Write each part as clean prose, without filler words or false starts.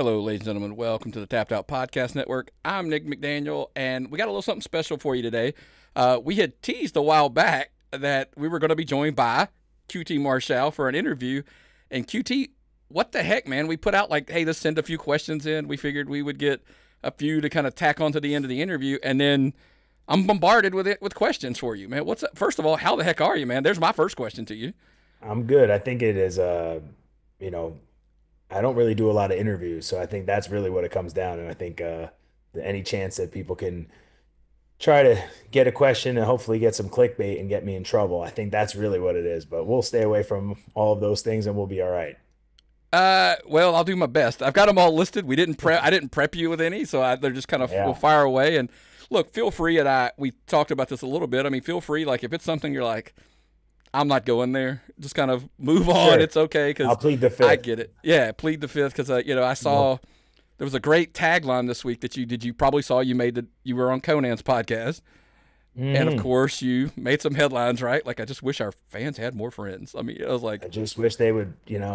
Hello, ladies and gentlemen. Welcome to the Tapped Out Podcast Network. I'm Nick McDaniel, and we got a little something special for you today. We had teased a while back that we were going to be joined by QT Marshall for an interview. And QT, what the heck, man? We put out like, hey, let's send a few questions in. We figured we would get a few to kind of tack on to the end of the interview, and then I'm bombarded with questions for you, man. What's up? First of all, how the heck are you, man? There's my first question to you. I'm good. I think it is, you know, I don't really do a lot of interviews, so I think that's really what it comes down. And I think any chance that people can try to get a question and hopefully get some clickbait and get me in trouble, I think that's really what it is. But we'll stay away from all of those things and we'll be all right. Well, I'll do my best. I've got them all listed. I didn't prep you with any, so they're just kind of will Yeah, fire away. And look, feel free. And we talked about this a little bit. I mean, feel free. Like if it's something you're like, I'm not going there. Just kind of move on. sure. It's okay I'll because plead the I fifth. get it. Yeah, plead the fifth because I No. saw there was a great tagline this week that you probably saw. You were on Conan's podcast, and of Hmm. course you made some headlines, right? Like I just wish our fans had more friends. I mean, I was like, I just wish they would,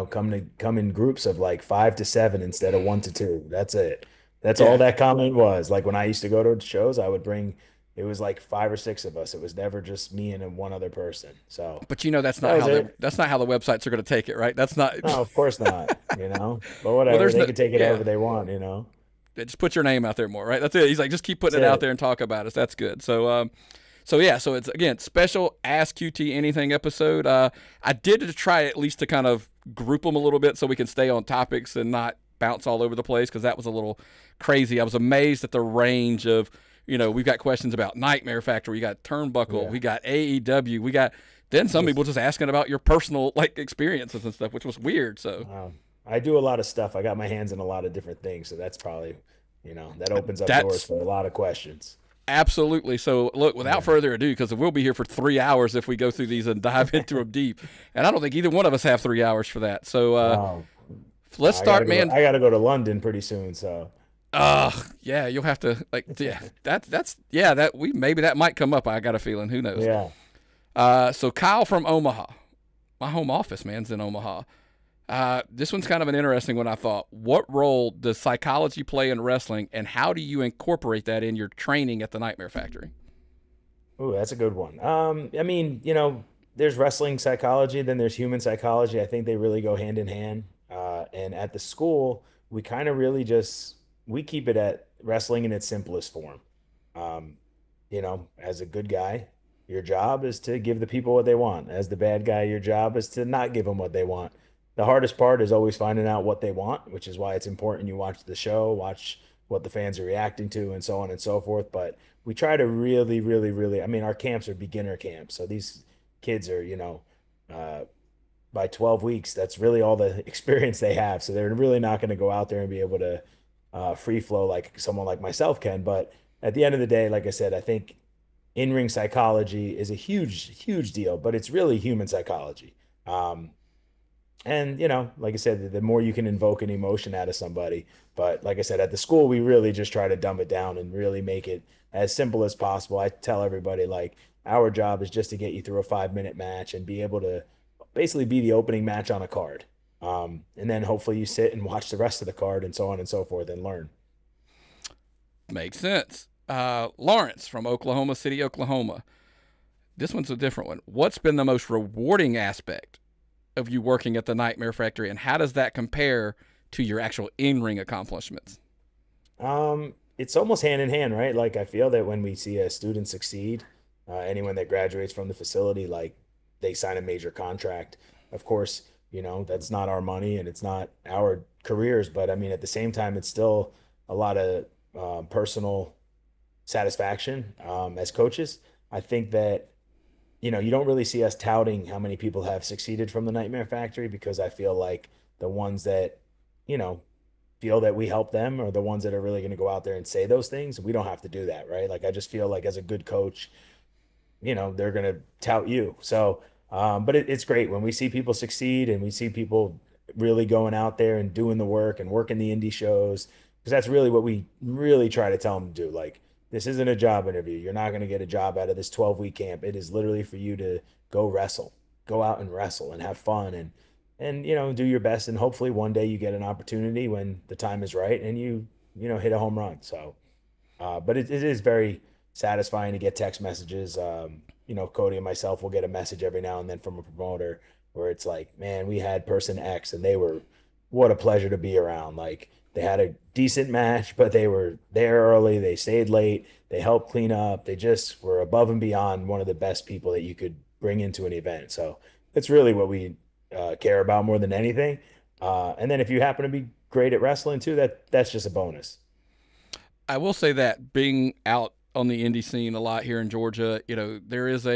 come in groups of like 5 to 7 instead of 1 to 2. That's it. That's all yeah. that comment was. Like when I used to go to shows, I would bring, it was like 5 or 6 of us. It was never just me and one other person. So But that's that not was how it. the websites are going to take it, right? That's not. No, of course not. But Well, whatever, there's they no. can take it Yeah. however they want. Yeah, just put your name out there more, right? That's it. He's like, just keep That's putting it out it. there and talk about us. That's good. So yeah, so it's again special Ask QT Anything episode. I did to try at least to kind of group them a little bit so we can stay on topics and not bounce all over the place because that was a little crazy. I was amazed at the range of we've got questions about Nightmare Factory, we got Turnbuckle, Yeah. we got AEW, we got then some Just people just asking about your personal like experiences and stuff, which was weird. So I do a lot of stuff. I got my hands in a lot of different things, so that's probably, that opens up doors that's for a lot of questions. absolutely. So, look, without Yeah. further ado, because we'll be here for 3 hours if we go through these and dive into them deep, and I don't think either one of us have 3 hours for that. So, No, let's I gotta start, go. man. I gotta go to London pretty soon. So Yeah, you'll have to like, yeah, that's yeah, that we maybe that might come up. I got a feeling. Who knows? yeah. So Kyle from Omaha, my home office, man's in Omaha. This one's kind of an interesting one. I thought, what role does psychology play in wrestling, and how do you incorporate that in your training at the Nightmare Factory? Ooh, that's a good one. I mean, there's wrestling psychology, then there's human psychology. I think they really go hand in hand. And at the school, we kind of really just we keep it at wrestling in its simplest form. Um, as a good guy, your job is to give the people what they want. As the bad guy, your job is to not give them what they want. The hardest part is always finding out what they want, which is why it's important you watch the show, watch what the fans are reacting to, and so on and so forth. But we try to really, really, really, I mean, our camps are beginner camps. So these kids are, uh, by 12 weeks, that's really all the experience they have. So they're really not going to go out there and be able to free flow like someone like myself can. But at the end of the day, like I said, I think in-ring psychology is a huge, huge deal, but it's really human psychology. Um, and like I said, the more you can invoke an emotion out of somebody. But like I said, at the school, we really just try to dumb it down and really make it as simple as possible. I tell everybody like our job is just to get you through a 5 minute match and be able to basically be the opening match on a card. And then hopefully you sit and watch the rest of the card and so on and so forth and learn. Makes sense. Lawrence from Oklahoma City, Oklahoma. This one's a different one. What's been the most rewarding aspect of you working at the Nightmare Factory, and how does that compare to your actual in-ring accomplishments? It's almost hand in hand, right? Like I feel that when we see a student succeed, anyone that graduates from the facility, like they sign a major contract. Of course, that's not our money and it's not our careers, but I mean, at the same time, it's still a lot of personal satisfaction as coaches. I think that you don't really see us touting how many people have succeeded from the Nightmare Factory because I feel like the ones that, you know, feel that we help them are the ones that are really going to go out there and say those things. We don't have to do that, right? Like I just feel like as a good coach, they're going to tout you. So, but it's great when we see people succeed and we see people really going out there and doing the work and working the indie shows because that's really what we really try to tell them to do. Like this isn't a job interview. You're not going to get a job out of this 12-week camp. It is literally for you to go wrestle, go out and wrestle and have fun. And and do your best, and hopefully one day you get an opportunity when the time is right, and you hit a home run. So, but it is very satisfying to get text messages. Cody and myself will get a message every now and then from a promoter where it's like, man, we had person X, and they were what a pleasure to be around. Like, they had a decent match, but they were there early, they stayed late, they helped clean up, they just were above and beyond one of the best people that you could bring into an event. So it's really what we care about more than anything. And then if you happen to be great at wrestling too, that's just a bonus. I will say that being out on the indie scene a lot here in Georgia, there is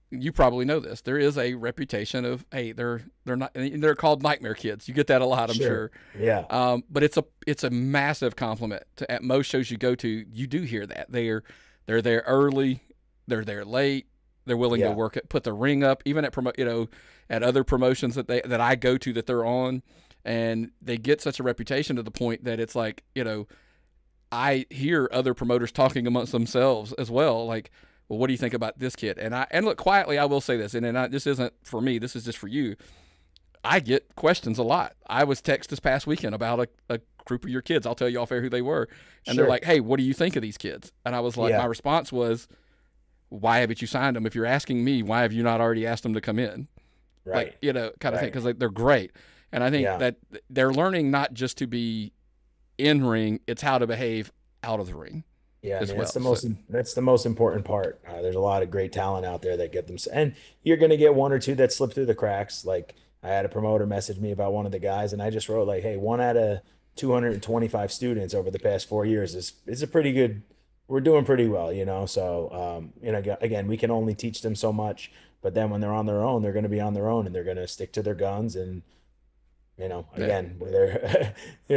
you probably know this. There is a reputation of, hey, they're called nightmare kids. You get that a lot, I'm sure. Yeah. But it's a massive compliment at most shows you go to. You do hear that they're there early, they're there late, they're willing to put the ring up, even at at other promotions that I go to that they're on, and they get such a reputation to the point that it's like, I hear other promoters talking amongst themselves as well, like, well, what do you think about this kid? And look, quietly, I will say this, this isn't for me, this is just for you. I get questions a lot. I was texted this past weekend about a group of your kids. I'll tell you off air who they were. And they're like, hey, what do you think of these kids? And I was like, my response was, why haven't you signed them? If you're asking me, why have you not already asked them to come in? Right. Like, kind of thing, because they're great. And I think that they're learning not just to be in ring, it's how to behave out of the ring. Yeah, I mean, that's the most important part. There's a lot of great talent out there that get them, and you're going to get one or two that slip through the cracks. Like, I had a promoter message me about one of the guys, and I just wrote like, "Hey, 1 out of 225 students over the past 4 years is a pretty good. We're doing pretty well, So, again, we can only teach them so much, but then when they're on their own, they're going to be on their own, and they're going to stick to their guns. And again, they're,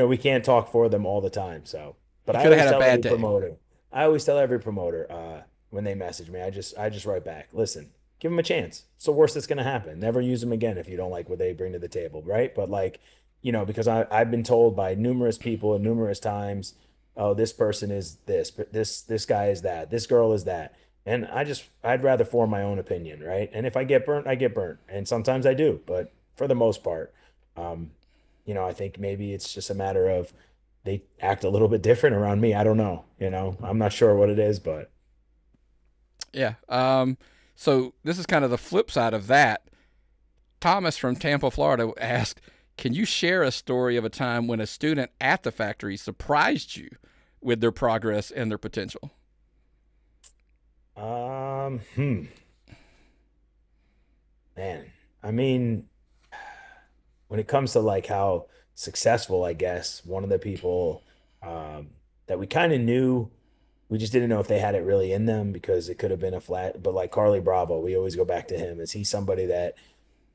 we can't talk for them all the time. So, but I always tell every promoter. I always tell every promoter when they message me, I just write back, listen, give them a chance. It's the worst that's going to happen. Never use them again if you don't like what they bring to the table, right? But like, because I've been told by numerous people at numerous times, oh, this person is this guy is that, this girl is that. And I'd rather form my own opinion, right? And if I get burnt, I get burnt. And sometimes I do, but for the most part, I think maybe it's just a matter of, they act a little bit different around me. I don't know. I'm not sure what it is, but yeah. So this is kind of the flip side of that. Thomas from Tampa, Florida asked, can you share a story of a time when a student at the factory surprised you with their progress and their potential? Man, I mean, when it comes to like how successful, I guess one of the people that we kind of knew, we just didn't know if they had it really in them because it could have been a flat, but like Carly Bravo, we always go back to him. Is he somebody that,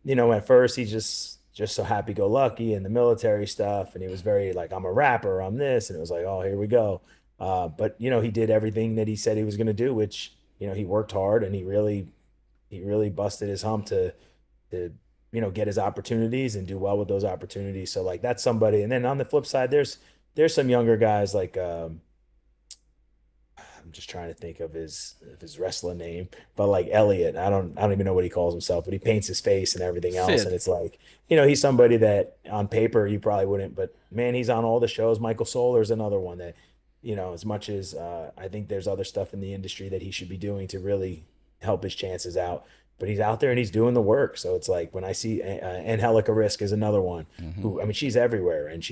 at first he's just so happy-go-lucky in the military stuff, and he was very like, I'm a rapper, I'm this, and it was like, oh, here we go. But he did everything that he said he was going to do, which he worked hard, and he really busted his hump to get his opportunities and do well with those opportunities. So like, that's somebody. And then on the flip side, there's some younger guys like I'm just trying to think of his wrestling name, but like Elliot, I don't even know what he calls himself, but he paints his face and everything else. Sid. And it's like, he's somebody that on paper you probably wouldn't, but man, he's on all the shows. Michael Solar's another one that, as much as I think there's other stuff in the industry that he should be doing to really help his chances out, but he's out there and he's doing the work. So it's like when I see Angelica Risk is another one who, I mean, she's everywhere, and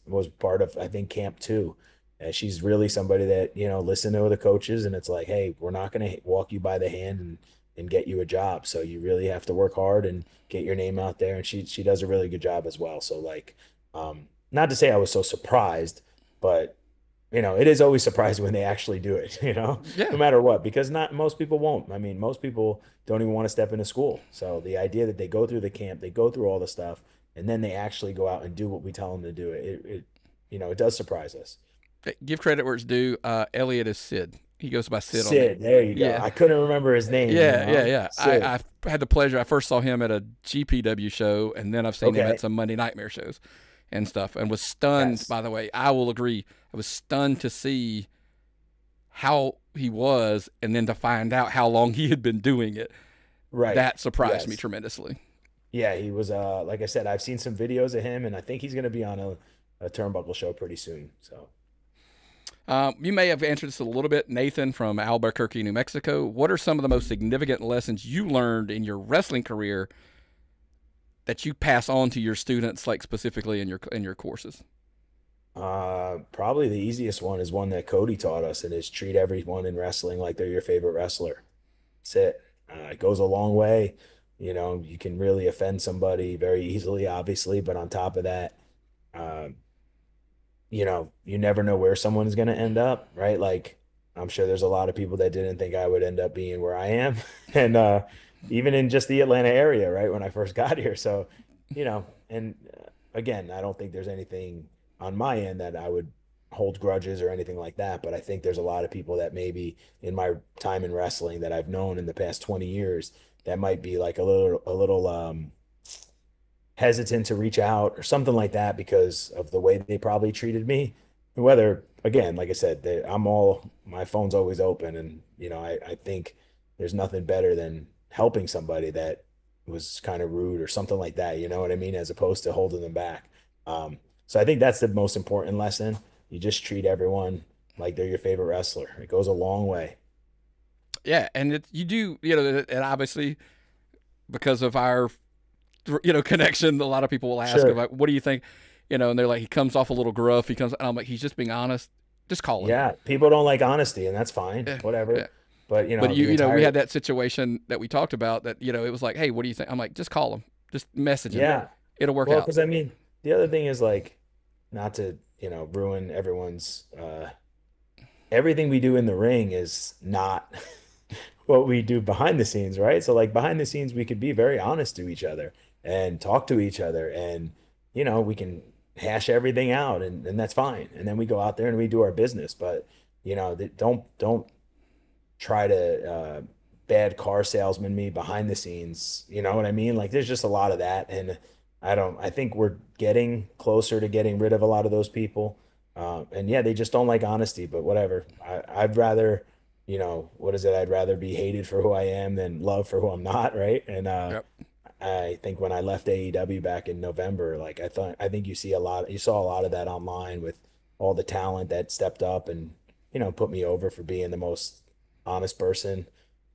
was part of, I think, Camp 2. And she's really somebody that, listen to the coaches, and it's like, hey, we're not going to walk you by the hand and get you a job. So you really have to work hard and get your name out there. And she does a really good job as well. So like, not to say I was so surprised, but it is always surprising when they actually do it, no matter what, because not most people won't. I mean, most people don't even want to step into school. So the idea that they go through the camp, they go through all the stuff, and then they actually go out and do what we tell them to do, it does surprise us. Give credit where it's due. Elliot is Sid. He goes by Sid. Sid, there you go. Yeah. I couldn't remember his name. Yeah. I had the pleasure. I first saw him at a GPW show, and then I've seen him at some Monday Nightmare shows and stuff, and was stunned. By the way, I will agree. I was stunned to see how he was, and then to find out how long he had been doing it. Right. That surprised me tremendously. Yeah, he was like I said, I've seen some videos of him and I think he's going to be on a turnbuckle show pretty soon. So, You may have answered this a little bit, Nathan from Albuquerque, New Mexico. What are some of the most significant lessons you learned in your wrestling career that you pass on to your students, like specifically in your courses? probably the easiest one is one that Cody taught us, and is treat everyone in wrestling like they're your favorite wrestler. That's it. It goes a long way. You know, you can really offend somebody very easily, obviously, but on top of that, uh, you know, you never know where someone is going to end up, right? Like, I'm sure there's a lot of people that didn't think I would end up being where I am. And even in just the Atlanta area, right, when I first got here. So, you know, and again, I don't think there's anything on my end that I would hold grudges or anything like that. But I think there's a lot of people that maybe in my time in wrestling that I've known in the past 20 years that might be like a little hesitant to reach out or something like that because of the way they probably treated me. Whether, again, like I said, my phone's always open. And, you know, I think there's nothing better than helping somebody that was kind of rude or something like that. You know what I mean? As opposed to holding them back. So I think that's the most important lesson. You just treat everyone like they're your favorite wrestler. It goes a long way. Yeah, and you do, and obviously because of our, connection, a lot of people will ask Sure. about, what do you think, and they're like, he comes off a little gruff. And I'm like, he's just being honest. Just call him. Yeah. People don't like honesty, and that's fine. Yeah, Whatever. yeah. But, But the we entire, had that situation that we talked about that, it was like, hey, what do you think? I'm like, just call him, just message him. yeah. It'll work Well, out. because I mean, the other thing is like not to, ruin everyone's everything we do in the ring is not what we do behind the scenes, right? So like behind the scenes we could be very honest to each other and talk to each other and we can hash everything out and that's fine. And then we go out there and we do our business. But don't try to bad car salesman me behind the scenes. You know what I mean? Like there's just a lot of that. And I think we're getting closer to getting rid of a lot of those people. And yeah, they just don't like honesty, but whatever. I'd rather, what is it? I'd rather be hated for who I am than loved for who I'm not. Right. And Yep. I think when I left AEW back in November, like I think you saw a lot of that online with all the talent that stepped up and, put me over for being the most honest person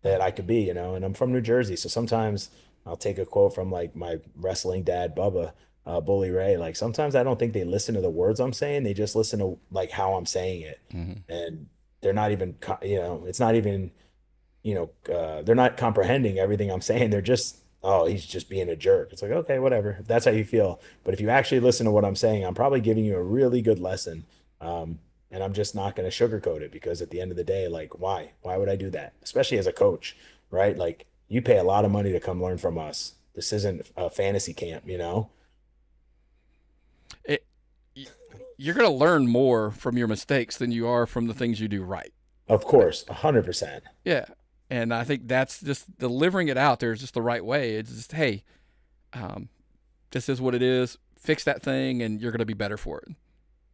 that I could be, and I'm from New Jersey. So sometimes I'll take a quote from like my wrestling dad, Bubba, Bully Ray. Like sometimes I don't think they listen to the words I'm saying. They just listen to like how I'm saying it. Hmm. And they're not even, it's not even, they're not comprehending everything I'm saying. They're just, oh, he's just being a jerk. It's like, okay, whatever. If that's how you feel. But if you actually listen to what I'm saying, I'm probably giving you a really good lesson. And I'm just not going to sugarcoat it because at the end of the day, like, why? Why would I do that? Especially as a coach, right? Like, you pay a lot of money to come learn from us. This isn't a fantasy camp, you know? It, you're going to learn more from your mistakes than you are from the things you do right. Of course, 100%. Yeah. And I think that's just delivering it out there is just the right way. It's just, hey, um, this is what it is. Fix that thing, and you're going to be better for it.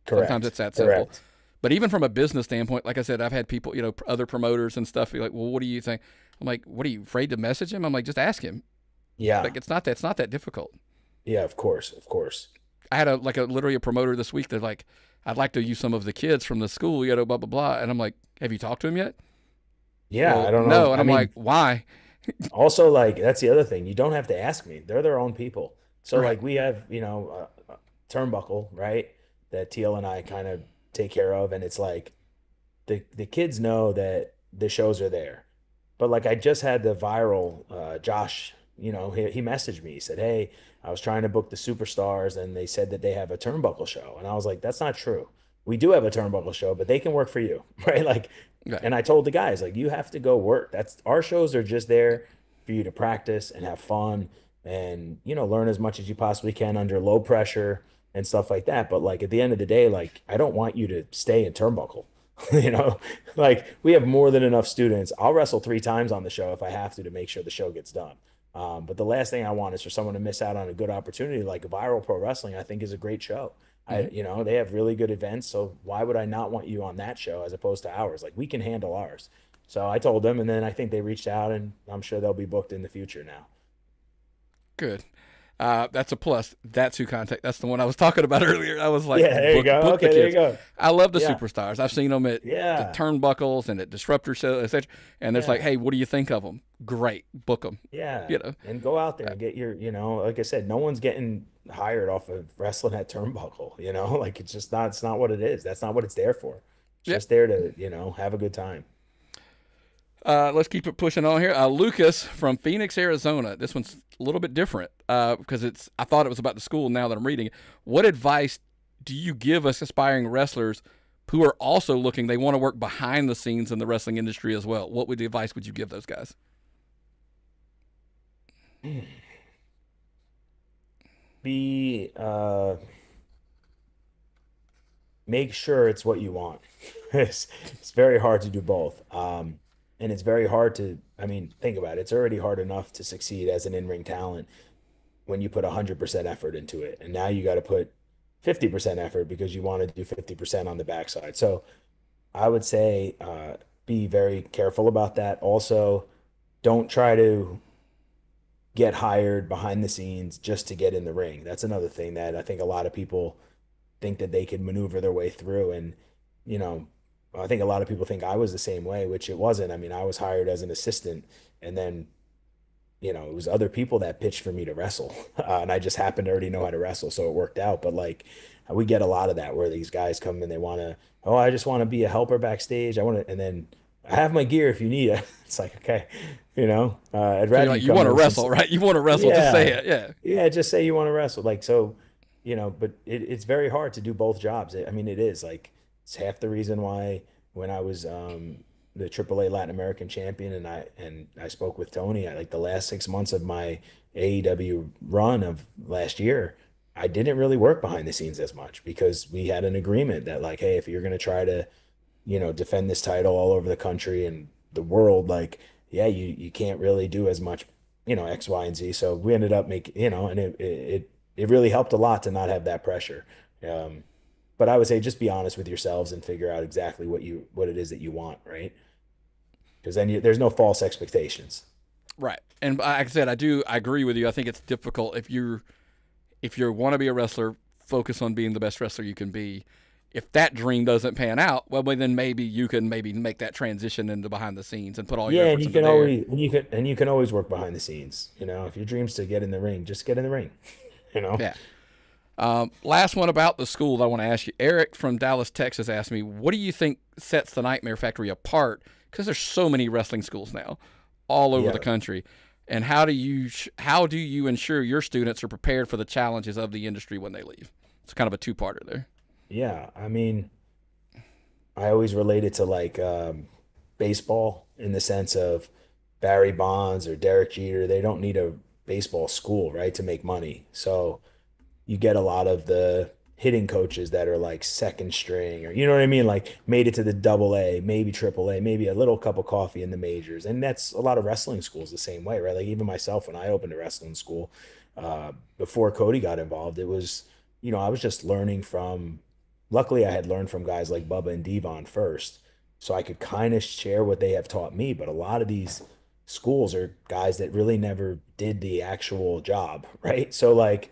Sometimes Correct. it's that simple. Correct. But even from a business standpoint, like I said, I've had people, other promoters and stuff be like, well, what do you think? I'm like, what are you afraid to message him? I'm like, just ask him. Yeah. Like, it's not that difficult. Yeah, of course. Of course. I had literally a promoter this week that like, I'd like to use some of the kids from the school, blah, blah, blah. And I'm like, have you talked to him yet? Yeah, Well, I don't know. no. And I I'm like, mean, why? also, like, that's the other thing. You don't have to ask me. They're their own people. So, Right. like, we have, Turnbuckle, right? That Teal and I kind of take care of. And it's like the kids know that the shows are there. But like I just had the viral Josh, he messaged me. He said, "Hey, I was trying to book the superstars and they said that they have a turnbuckle show." And I was like, "That's not true. We do have a turnbuckle show, but they can work for you." Right? Like, Okay. and I told the guys, like, you have to go work. That's our shows are just there for you to practice and have fun and, learn as much as you possibly can under low pressure and stuff like that. But like at the end of the day, like I don't want you to stay in turnbuckle. You know, like we have more than enough students. I'll wrestle 3 times on the show if I have to make sure the show gets done. But the last thing I want is for someone to miss out on a good opportunity like Viral Pro Wrestling. I think is a great show. Hmm. They have really good events. So why would I not want you on that show as opposed to ours? Like we can handle ours. So I told them, and then I think they reached out, and I'm sure they'll be booked in the future now. Good. That's a plus. That's who contact. That's the one I was talking about earlier. I was like, Yeah, there you go. book the Okay, there you kids. go. I love the Yeah, superstars. I've seen them at the yeah, turnbuckles and at disruptor shows, etc. And there's like, yeah. hey, what do you think of them? Great, book them. Yeah, You know, and go out there and get your, like I said, no one's getting hired off of wrestling at Turnbuckle, like it's not what it is. That's not what it's there for. It's yeah. just there to, have a good time. Let's keep it pushing on here. Lucas from Phoenix, Arizona. This one's a little bit different because it's. I thought it was about the school. Now that I'm reading it, what advice do you give us aspiring wrestlers who are also looking? They want to work behind the scenes in the wrestling industry as well. What would the advice would you give those guys? Be Make sure it's what you want. It's very hard to do both. And it's very hard to, I mean, think about it. It's already hard enough to succeed as an in-ring talent when you put 100% effort into it. And now you got to put 50% effort because you want to do 50% on the backside. So I would say be very careful about that. Also, don't try to get hired behind the scenes just to get in the ring. That's another thing that I think a lot of people think that they can maneuver their way through. And, you know, I think a lot of people think I was the same way, which it wasn't. I mean, I was hired as an assistant, and then, it was other people that pitched for me to wrestle. And I just happened to already know how to wrestle, so it worked out. But like, we get a lot of that where these guys come and they want to, oh, I just want to be a helper backstage. I want to, and then I have my gear if you need it. It's like, okay, I'd So you're rather like, you you come want to in wrestle, right? You want to wrestle. Just say yeah, it. Yeah. yeah, just say you want to wrestle. Like, so, but it's very hard to do both jobs. I mean, it is like, it's half the reason why when I was the AAA Latin American champion and I spoke with Tony, like the last 6 months of my AEW run of last year, I didn't really work behind the scenes as much because we had an agreement that like, hey, if you're going to try to defend this title all over the country and the world, like, yeah, you can't really do as much, X, Y, and Z. So we ended up making, and it really helped a lot to not have that pressure. Um, but I would say just be honest with yourselves and figure out exactly what it is that you want, right? Because then there's no false expectations. Right. And like I said, I agree with you. I think it's difficult if you want to be a wrestler, focus on being the best wrestler you can be. If that dream doesn't pan out, well, then maybe you can maybe make that transition into behind the scenes and put all your Yeah, and efforts you into can there. always and you can always work behind the scenes. If your dream's to get in the ring, just get in the ring. You know. Yeah. Last one about the school that I want to ask you. Eric from Dallas, Texas asked me, what do you think sets the Nightmare Factory apart? Because there's so many wrestling schools now all over the Yeah, country. And how do you ensure your students are prepared for the challenges of the industry when they leave? It's kind of a two-parter there. yeah. I mean, I always relate it to like baseball in the sense of Barry Bonds or Derek Jeter. They don't need a baseball school, right, to make money. So you get a lot of the hitting coaches that are like second string or you know what I mean, like made it to the double A, maybe triple A, maybe a little cup of coffee in the majors. And that's a lot of wrestling schools the same way, right? Like even myself, when I opened a wrestling school, before Cody got involved, it was, I was just learning from, luckily I had learned from guys like Bubba and Devon first. So I could kind of share what they have taught me. But a lot of these schools are guys that really never did the actual job, right? So like,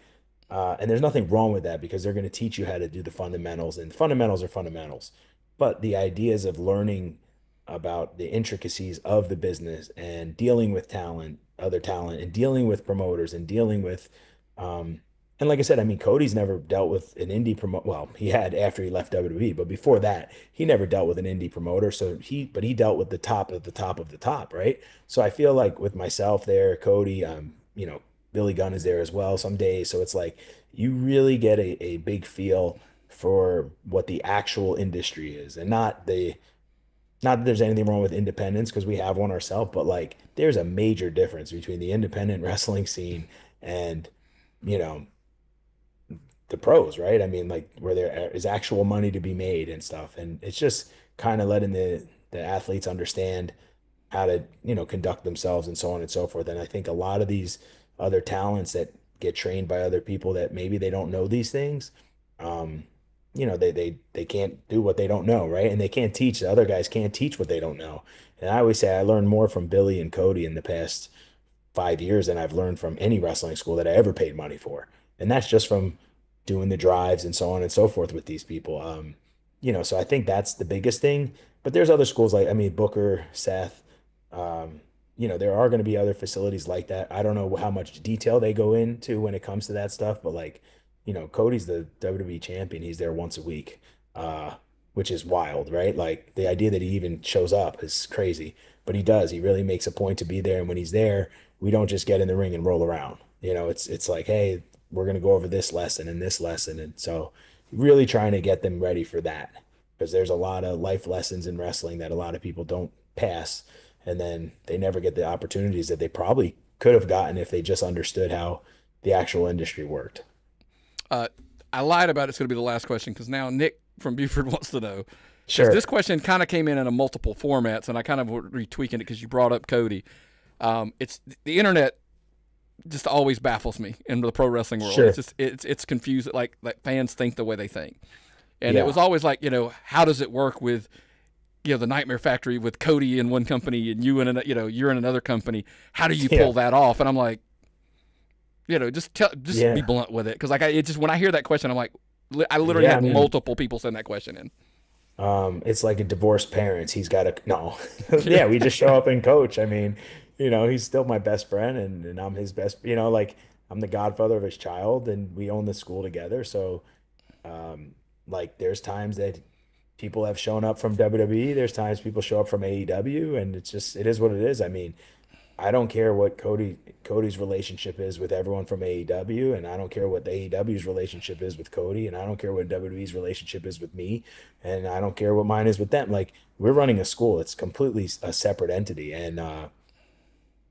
and there's nothing wrong with that because they're going to teach you how to do the fundamentals, and fundamentals are fundamentals. But the ideas of learning about the intricacies of the business and dealing with talent, other talent, and dealing with promoters and dealing with, um, and like I said, I mean, Cody's never dealt with an indie promote. Well, he had after he left WWE, but before that, he never dealt with an indie promoter. But he dealt with the top of the top of the top, right? So I feel like with myself there, Cody, Billy Gunn is there as well some days. So it's like you really get a big feel for what the actual industry is and not that there's anything wrong with independence because we have one ourselves, but like there's a major difference between the independent wrestling scene and, you know, the pros, right? I mean, like where there is actual money to be made and stuff. And it's just kind of letting the athletes understand how to, conduct themselves and so on and so forth. And I think a lot of these other talents that get trained by other people that maybe they don't know these things, um, they can't do what they don't know, right? And they can't teach. The other guys can't teach what they don't know. And I always say I learned more from Billy and Cody in the past 5 years than I've learned from any wrestling school that I ever paid money for. And that's just from doing the drives and so on and so forth with these people. So I think that's the biggest thing. But there's other schools like, I mean, Booker, Seth, um, there are going to be other facilities like that. I don't know how much detail they go into when it comes to that stuff, but like, Cody's the WWE champion. He's there once a week, uh, which is wild, right? Like the idea that he even shows up is crazy, but he does. He really makes a point to be there. And when he's there, we don't just get in the ring and roll around. It's like, hey, we're going to go over this lesson and this lesson. And so really trying to get them ready for that because there's a lot of life lessons in wrestling that a lot of people don't pass. And then they never get the opportunities that they probably could have gotten if they just understood how the actual industry worked. Uh, I lied about it's going to be the last question because now Nick from Buford wants to know. Sure. This question kind of came in a multiple formats, and I kind of retweaking it because you brought up Cody. It's the internet just always baffles me in the pro wrestling world. Sure. It's just it's confused. Like fans think the way they think, and Yeah. it was always like how does it work with the Nightmare Factory with Cody in one company and you in you're in another company. How do you pull that off? And I'm like, just be blunt with it because like when I hear that question, I'm like, I literally had multiple people send that question in. It's like a divorced parents. He's got to no. Yeah, we just show up and coach. I mean, he's still my best friend and I'm his best, like I'm the godfather of his child and we own the school together. So like there's times that people have shown up from WWE, there's times people show up from AEW and it is what it is. I mean, I don't care what Cody's relationship is with everyone from AEW, and I don't care what the AEW's relationship is with Cody, and I don't care what WWE's relationship is with me, and I don't care what mine is with them. Like we're running a school; it's completely a separate entity, and I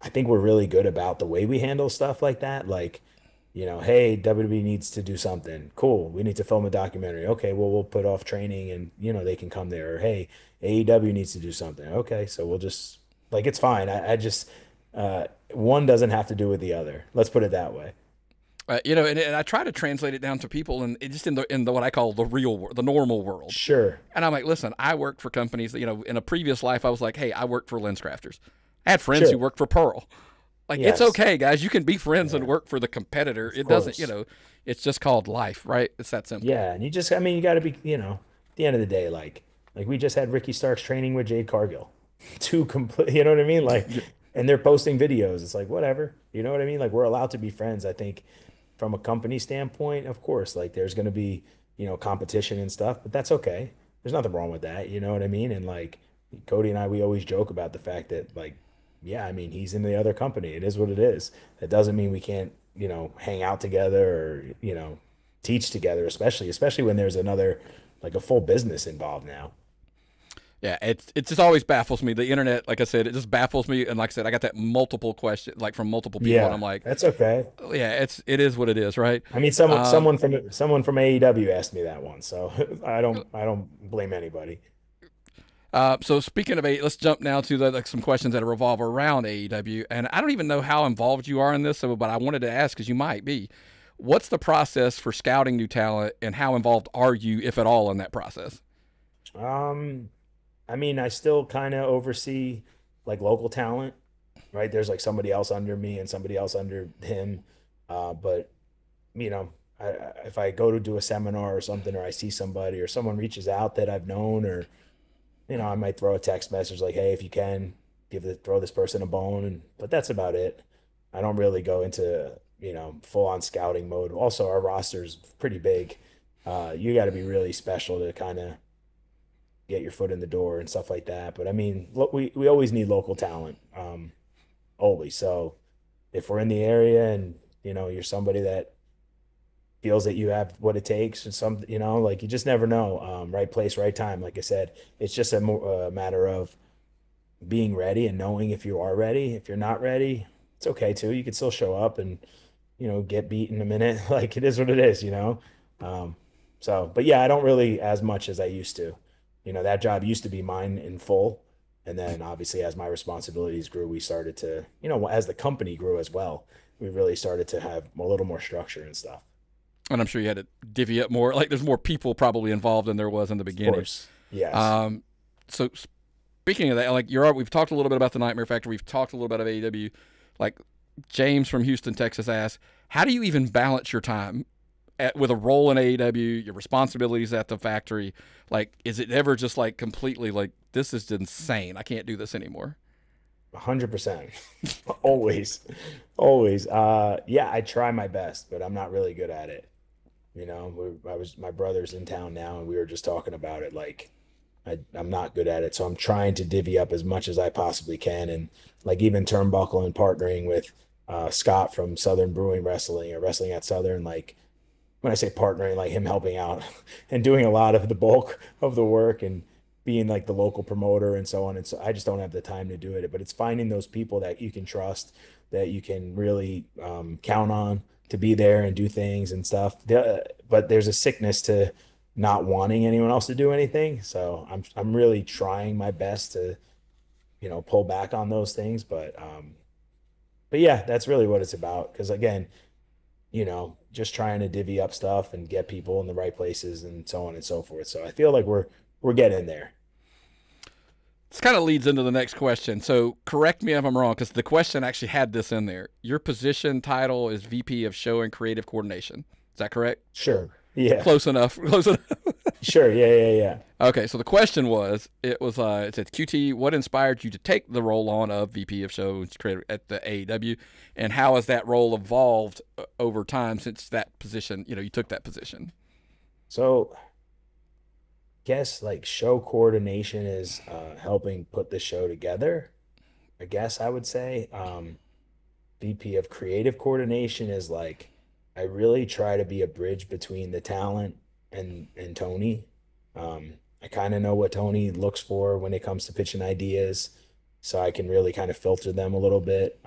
think we're really good about the way we handle stuff like that. Like, hey, WWE needs to do something. Cool, we need to film a documentary. Okay, well we'll put off training, and they can come there. Or hey, AEW needs to do something. Okay, so we'll just like it's fine. I just one doesn't have to do with the other. Let's put it that way. And I try to translate it down to people and just in the what I call the real world, the normal world. Sure. And I'm like, listen, I worked for companies that, in a previous life, I was like, hey, I worked for Lens Crafters. I had friends who worked for Pearl. Like, it's okay, guys. You can be friends and work for the competitor. It doesn't, it's just called life, right? It's that simple. Yeah. And you got to be, at the end of the day, like we just had Ricky Starks training with Jade Cargill. Two complete, you know what I mean? Like, and they're posting videos. It's like, whatever. You know what I mean? Like, we're allowed to be friends. I think from a company standpoint, of course, like there's going to be, competition and stuff, but that's okay. There's nothing wrong with that. You know what I mean? And like Cody and I, we always joke about the fact that like, yeah, I mean, he's in the other company. It is what it is. That doesn't mean we can't, hang out together or, teach together, especially when there's another, like a full business involved now. Yeah, it just always baffles me. The internet, like I said, it just baffles me. And like I said, I got that multiple question, like from multiple people, and I'm like, that's okay. Yeah, it is what it is, right? I mean, someone from AEW asked me that one, so I don't blame anybody. So speaking of let's jump now to some questions that revolve around AEW, and I don't even know how involved you are in this, but I wanted to ask because you might be. What's the process for scouting new talent, and how involved are you, if at all, in that process? I mean, I still kind of oversee like local talent, right? There's like somebody else under me and somebody else under him. But if I go to do a seminar or something, or I see somebody or someone reaches out that I've known, or, I might throw a text message like, hey, if you can throw this person a bone. But that's about it. I don't really go into, full on scouting mode. Also, our roster's pretty big. You got to be really special to kind of get your foot in the door and stuff like that. But I mean, look, we always need local talent, always. So if we're in the area and, you're somebody that feels that you have what it takes and like you just never know, right place, right time. Like I said, it's just a matter of being ready and knowing if you are ready. If you're not ready, it's okay too. You can still show up and, get beat in a minute. Like it is what it is, but yeah, I don't really as much as I used to. That job used to be mine in full. And then obviously as my responsibilities grew, we started to, as the company grew as well, we really started to have a little more structure and stuff. And I'm sure you had to divvy up more. Like there's more people probably involved than there was in the beginning. Of course. Yes. So speaking of that, like we've talked a little bit about the Nightmare Factory. We've talked a little bit about AEW. Like James from Houston, Texas asks, how do you even balance your time with a role in AEW, your responsibilities at the factory? Like, is it ever just like completely like, this is insane, I can't do this anymore? 100%. Always. Always. Yeah, I try my best, but I'm not really good at it. My brother's in town now, and we were just talking about it. Like, I'm not good at it, so I'm trying to divvy up as much as I possibly can. And like even Turnbuckle and partnering with Scott from Southern Brewing Wrestling or Wrestling at Southern, like when I say partnering, like him helping out and doing a lot of the bulk of the work and being like the local promoter and so on. And so I just don't have the time to do it. But it's finding those people that you can trust, that you can really count on to be there and do things and stuff. But there's a sickness to not wanting anyone else to do anything. So I'm really trying my best to, pull back on those things. But yeah, that's really what it's about. Because again, just trying to divvy up stuff and get people in the right places and so on and so forth. So I feel like we're getting there. This kind of leads into the next question. So correct me if I'm wrong, because the question actually had this in there. Your position title is VP of Show and Creative Coordination. Is that correct? Sure. Yeah. Close enough. Close enough. Sure. Yeah. Yeah. Yeah. Okay, so the question was, it said, QT, what inspired you to take the role on of VP of Show and Creative at the AEW, and how has that role evolved over time since that position, you took that position? So guess like show coordination is helping put the show together. I guess I would say VP of creative coordination is like I really try to be a bridge between the talent and Tony. I kind of know what Tony looks for when it comes to pitching ideas, so I can really kind of filter them a little bit.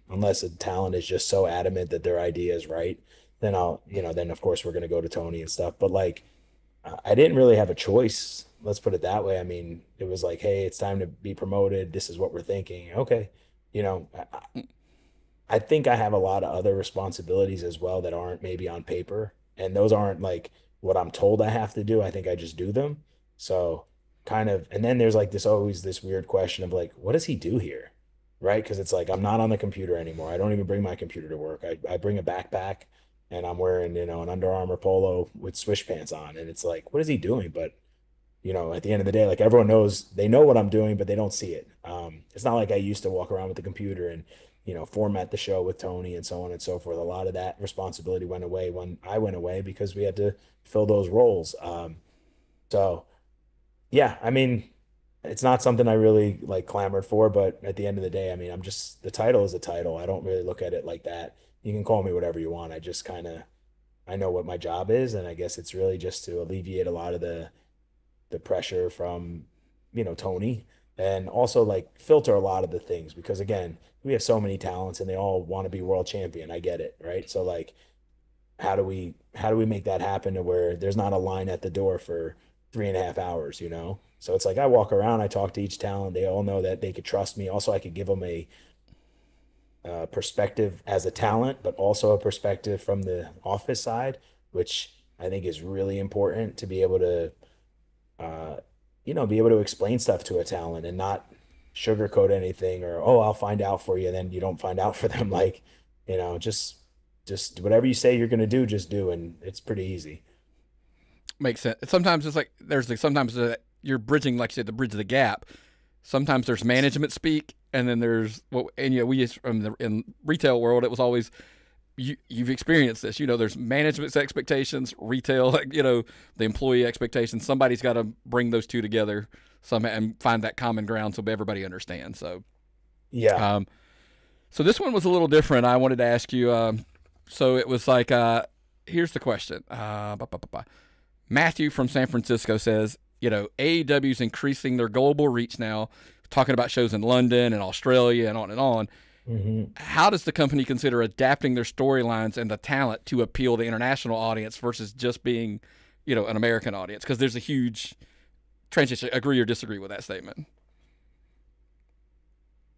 Unless the talent is just so adamant that their idea is right, then then of course we're gonna go to Tony and stuff. But like I didn't really have a choice. Let's put it that way. I mean, it was like, hey, it's time to be promoted. This is what we're thinking. Okay. You know, I think I have a lot of other responsibilities as well that aren't maybe on paper. And those aren't like what I'm told I have to do. I think I just do them. So kind of, and then there's like this always this weird question of like, what does he do here? Right? Because it's like I'm not on the computer anymore. I don't even bring my computer to work. I bring a backpack and I'm wearing, an Under Armour polo with swish pants on. And it's like, what is he doing? But at the end of the day, like everyone knows, they know what I'm doing, but they don't see it. It's not like I used to walk around with the computer and, format the show with Tony and so on and so forth. A lot of that responsibility went away when I went away because we had to fill those roles. So yeah, I mean, it's not something I really like clamored for, but at the end of the day, I mean, the title is a title. I don't really look at it like that. You can call me whatever you want. I just kind of, I know what my job is, and I guess it's really just to alleviate a lot of the pressure from, Tony, and also like filter a lot of the things because again, we have so many talents and they all want to be world champion. I get it, right? So like how do we make that happen to where there's not a line at the door for 3.5 hours, So it's like I walk around, I talk to each talent, they all know that they could trust me. Also, I could give them a perspective as a talent, but also a perspective from the office side, which I think is really important to be able to uh, be able to explain stuff to a talent and not sugarcoat anything or, oh, I'll find out for you. And then you don't find out for them. Like, just whatever you say you're going to do, just do. And it's pretty easy. Makes sense. Sometimes it's like there's like sometimes you're bridging, like you said, the bridge of the gap. Sometimes there's management speak, and then there's we used from in retail world, it was always you've experienced this. There's management's expectations, retail, the employee expectations. Somebody's got to bring those two together somehow and find that common ground so everybody understands. So Yeah. so this one was a little different. I wanted to ask you. So it was like, here's the question. Matthew from San Francisco says, AEW's increasing their global reach now, talking about shows in London and Australia and on and on. hmm How does the company consider adapting their storylines and the talent to appeal to international audience versus just being, an American audience? Because there's a huge transition. Agree or disagree with that statement?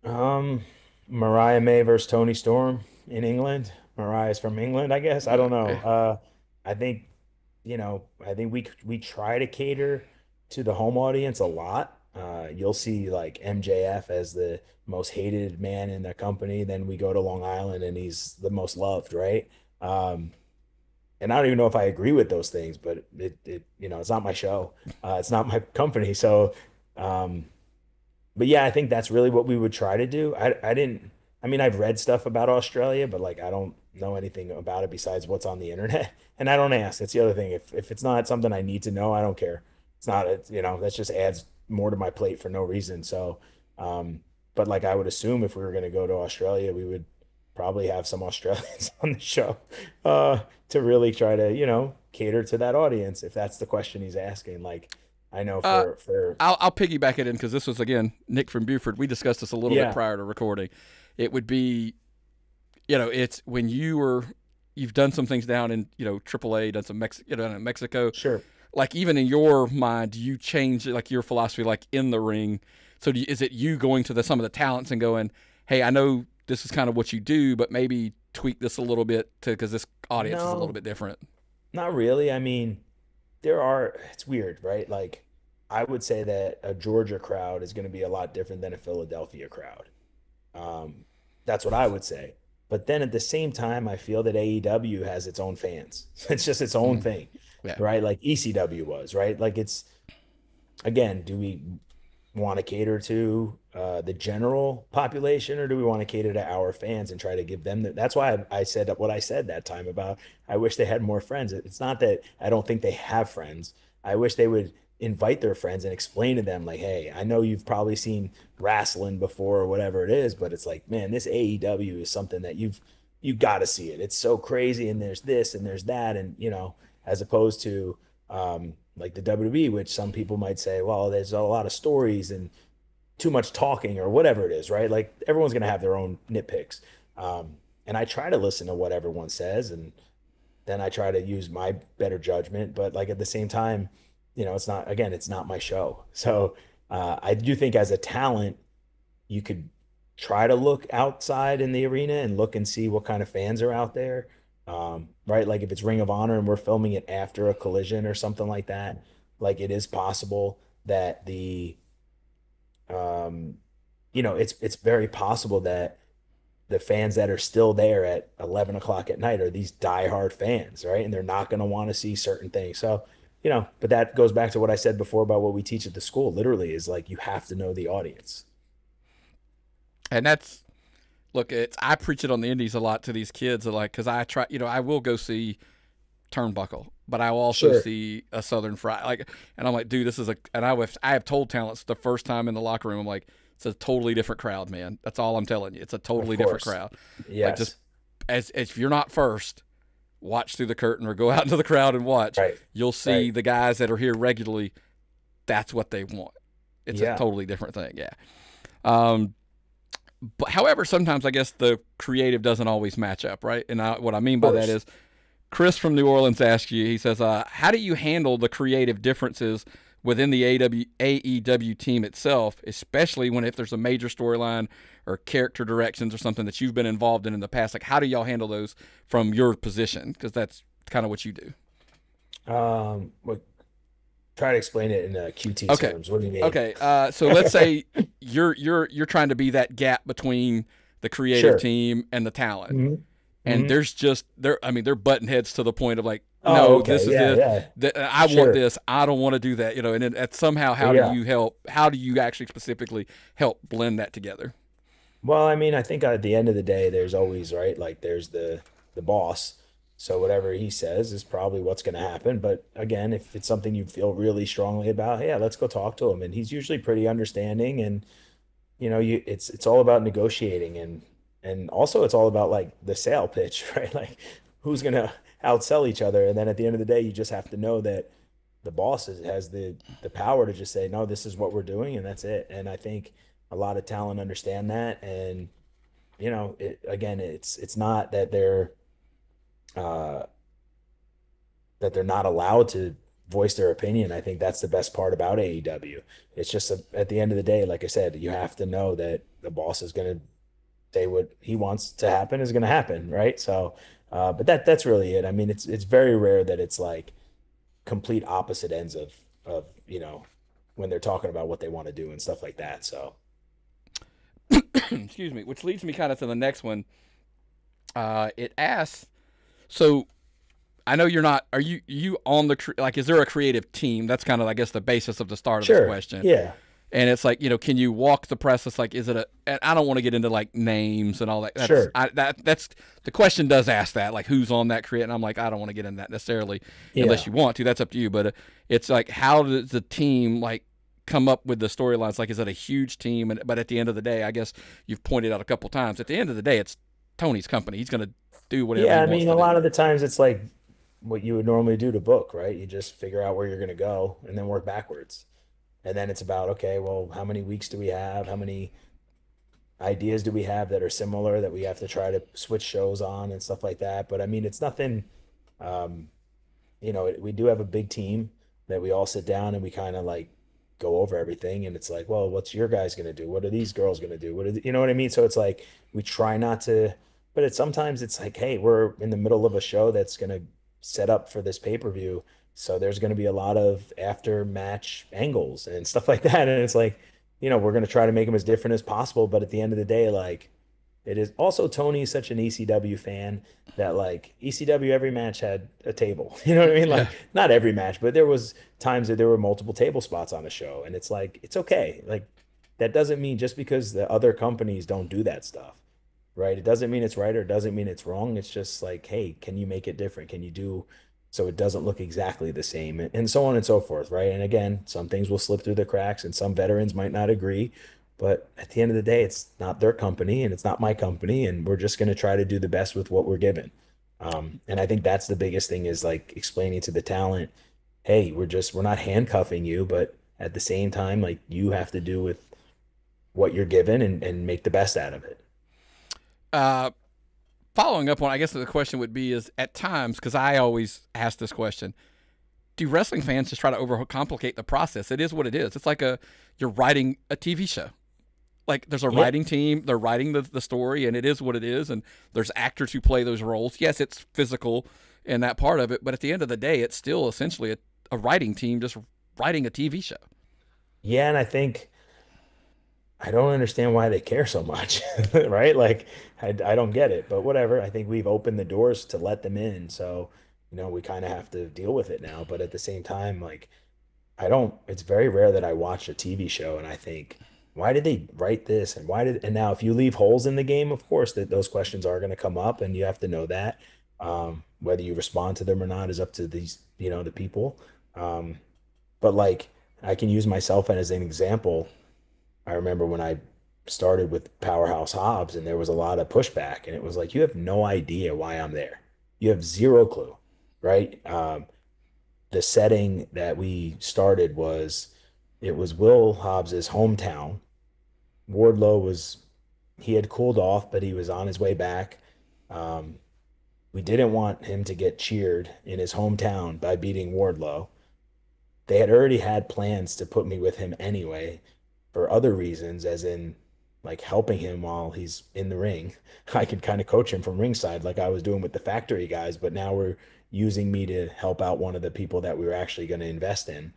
Um, Mariah May versus Tony Storm in England. Mariah's from England, I guess. I don't know. Yeah. I think, I think we try to cater to the home audience a lot. You'll see like MJF as the most hated man in the company. Then we go to Long Island and he's the most loved, right? Um, and I don't even know if I agree with those things, but it's not my show. It's not my company. So, um, but yeah, I think that's really what we would try to do. I didn't, I mean, I've read stuff about Australia, but like I don't know anything about it besides what's on the internet. And I don't ask. That's the other thing. If it's not something I need to know, I don't care. It's not, that just adds more to my plate for no reason. So, but like I would assume if we were going to go to Australia, we would probably have some Australians on the show, to really try to, cater to that audience, if that's the question he's asking. Like, I know Uh, for I'll piggyback it in because this was again Nick from Buford. We discussed this a little bit yeah, prior to recording. It would be, it's when you've done some things down in AAA, done some in Mexico. sure. Like even in your mind, do you change like your philosophy like in the ring? So is it you going to some of the talents and going, hey, I know this is kind of what you do, but maybe tweak this a little bit to because this audience is a little No, bit different. not really. I mean, it's weird, right? Like, I would say that a Georgia crowd is going to be a lot different than a Philadelphia crowd. Um, that's what I would say. But then at the same time, I feel that AEW has its own fans. It's just its own Mm-hmm. thing, Yeah. right? Like ECW was, right? Like again, do we want to cater to the general population, or do we want to cater to our fans and try to give them that's why I said what I said that time about I wish they had more friends. It's not that I don't think they have friends. I wish they would invite their friends and explain to them like, hey, I know you've probably seen wrestling before or whatever it is, but it's like, man, this AEW is something that you got to see it. It's so crazy, and there's this and there's that, and as opposed to like the WWE, which some people might say, well, there's a lot of stories and too much talking or whatever it is, right? Like everyone's going to have their own nitpicks. And I try to listen to what everyone says, and then I try to use my better judgment. But like at the same time, it's not my show. So I do think as a talent, you could try to look outside in the arena and look and see what kind of fans are out there. Right? Like if it's Ring of Honor and we're filming it after a collision or something like that, like it is possible that um, it's very possible that the fans that are still there at 11 o'clock at night are these diehard fans, right? And they're not going to want to see certain things. So, but that goes back to what I said before about what we teach at the school, literally, is like you have to know the audience. And that's look, I preach it on the indies a lot to these kids, like because I try, I will go see Turnbuckle, but I will also Sure. see a Southern Fried, like, and I'm like, dude, this is and I have told talents the first time in the locker room, I'm like, it's a totally different crowd, man. That's all I'm telling you. It's a Of totally different course. crowd. Like just Yes. as if you're not first, watch through the curtain or go out into the crowd and watch. Right. You'll see Right. the guys that are here regularly. That's what they want. It's a Yeah. totally different thing. Yeah. Um, but however, sometimes I guess the creative doesn't always match up, right? And what I mean Of by that course. is Chris from New Orleans asked you, he says, how do you handle the creative differences within the AEW team itself, especially if there's a major storyline or character directions or something that you've been involved in the past? Like, how do y'all handle those from your position? Because that's kind of what you do. What Try to explain it in QT Okay. terms. What do you mean? Okay. So let's say you're trying to be that gap between the creative Sure. team and the talent. hmm And hmm there's just I mean they're button heads to the point of like, Oh, no, okay. this is Yeah, it, yeah. I want Sure. this, I don't want to do that, and then somehow Well, yeah. how do you actually specifically help blend that together? Well, I mean, I think at the end of the day, there's always, right, like there's the boss. So whatever he says is probably what's going to happen. But again, if it's something you feel really strongly about, yeah, let's go talk to him. And he's usually pretty understanding. And it's all about negotiating, and also it's all about like the sale pitch, right? Like who's going to outsell each other. And then at the end of the day, you just have to know that the boss has the power to just say, no, this is what we're doing, and that's it. And I think a lot of talent understand that. And again, it's not uh that they're not allowed to voice their opinion. I think that's the best part about AEW. It's just at the end of the day, like I said, you have to know that the boss is going to say what he wants to happen is going to happen, right? So, but that's really it. I mean, it's very rare that it's like complete opposite ends of when they're talking about what they want to do and stuff like that. So, excuse me, which leads me kind of to the next one. It asks, so I know you're not, are you on the, like, is there a creative team? That's kind of, I guess, the basis of the start of this question. Yeah. And it's like, can you walk the process? Like, is it and I don't want to get into like names and all that. That's the question does ask that, like, who's on that create. And I'm like, I don't want to get into that necessarily unless you want to. That's up to you. But it's like, how does the team like come up with the storylines? Like, is it a huge team? But at the end of the day, I guess you've pointed out a couple times. At the end of the day, it's Tony's company. He's going to do whatever. Yeah, I mean, a lot of the times it's like what you would normally do to book, right? You just figure out where you're going to go and then work backwards. And then it's about, okay, well, how many weeks do we have? How many ideas do we have that are similar that we have to try to switch shows on and stuff like that? But I mean, it's nothing, um, we do have a big team that we all sit down and we kind of like go over everything. And it's like, well, what's your guys going to do? What are these girls going to do? You know what I mean? So it's like, we try not to, but sometimes it's like, hey, we're in the middle of a show that's going to set up for this pay-per-view. So there's going to be a lot of after match angles and stuff like that. And it's like, we're going to try to make them as different as possible. But at the end of the day, like, it is also Tony's such an ECW fan that like ECW, every match had a table. You know what I mean? Like, not every match, but there was times that there were multiple table spots on the show. And it's like, it's okay. Like, that doesn't mean just because the other companies don't do that stuff, right? It doesn't mean it's right or it doesn't mean it's wrong. It's just like, hey, can you make it different? Can you do so it doesn't look exactly the same, and so on and so forth, right? And again, some things will slip through the cracks and some veterans might not agree, but at the end of the day, it's not their company and it's not my company, and we're just going to try to do the best with what we're given. And I think that's the biggest thing is like explaining to the talent, hey, we're not handcuffing you, but at the same time, like, you have to do with what you're given and make the best out of it. Following up on, I guess the question would be is at times, because I always ask this question, do wrestling fans just try to overcomplicate the process? It is what it is. It's like you're writing a TV show. Like, there's a writing team, they're writing the story, and it is what it is, and there's actors who play those roles. Yes, it's physical in that part of it, but at the end of the day, it's still essentially a writing team just writing a TV show. Yeah, and I don't understand why they care so much, right? Like, I don't get it, but whatever. I think we've opened the doors to let them in. So, we kind of have to deal with it now. But at the same time, like, it's very rare that I watch a TV show and I think, why did they write this? And now if you leave holes in the game, of course, that those questions are going to come up and you have to know that. Whether you respond to them or not is up to these, the people. But like, I can use myself as an example. I remember when I started with Powerhouse Hobbs and there was a lot of pushback and it was like, you have no idea why I'm there. You have zero clue, right? The setting that we started it was Will Hobbs's hometown. He had cooled off, but he was on his way back. Um, we didn't want him to get cheered in his hometown by beating Wardlow. They had already had plans to put me with him anyway for other reasons, as in like helping him while he's in the ring. I could kind of coach him from ringside like I was doing with the factory guys, but now we're using me to help out one of the people that we were actually going to invest in.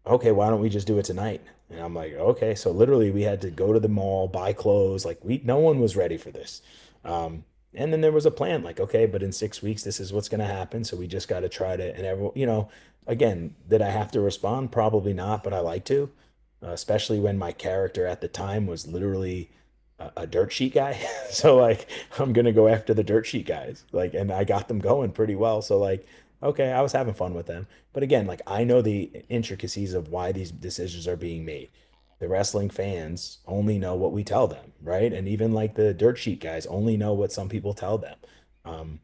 Okay, why don't we just do it tonight? And I'm like, okay. So literally we had to go to the mall, buy clothes. Like, no one was ready for this. And then there was a plan, like, okay, but in 6 weeks, this is what's going to happen. So we just got to try to, and everyone, again, did I have to respond? Probably not, but I like to, especially when my character at the time was literally a dirt sheet guy. So like, I'm going to go after the dirt sheet guys, like, and I got them going pretty well. So like, okay, I was having fun with them. But again, like, I know the intricacies of why these decisions are being made. The wrestling fans only know what we tell them, right? And even like the dirt sheet guys only know what some people tell them. Um,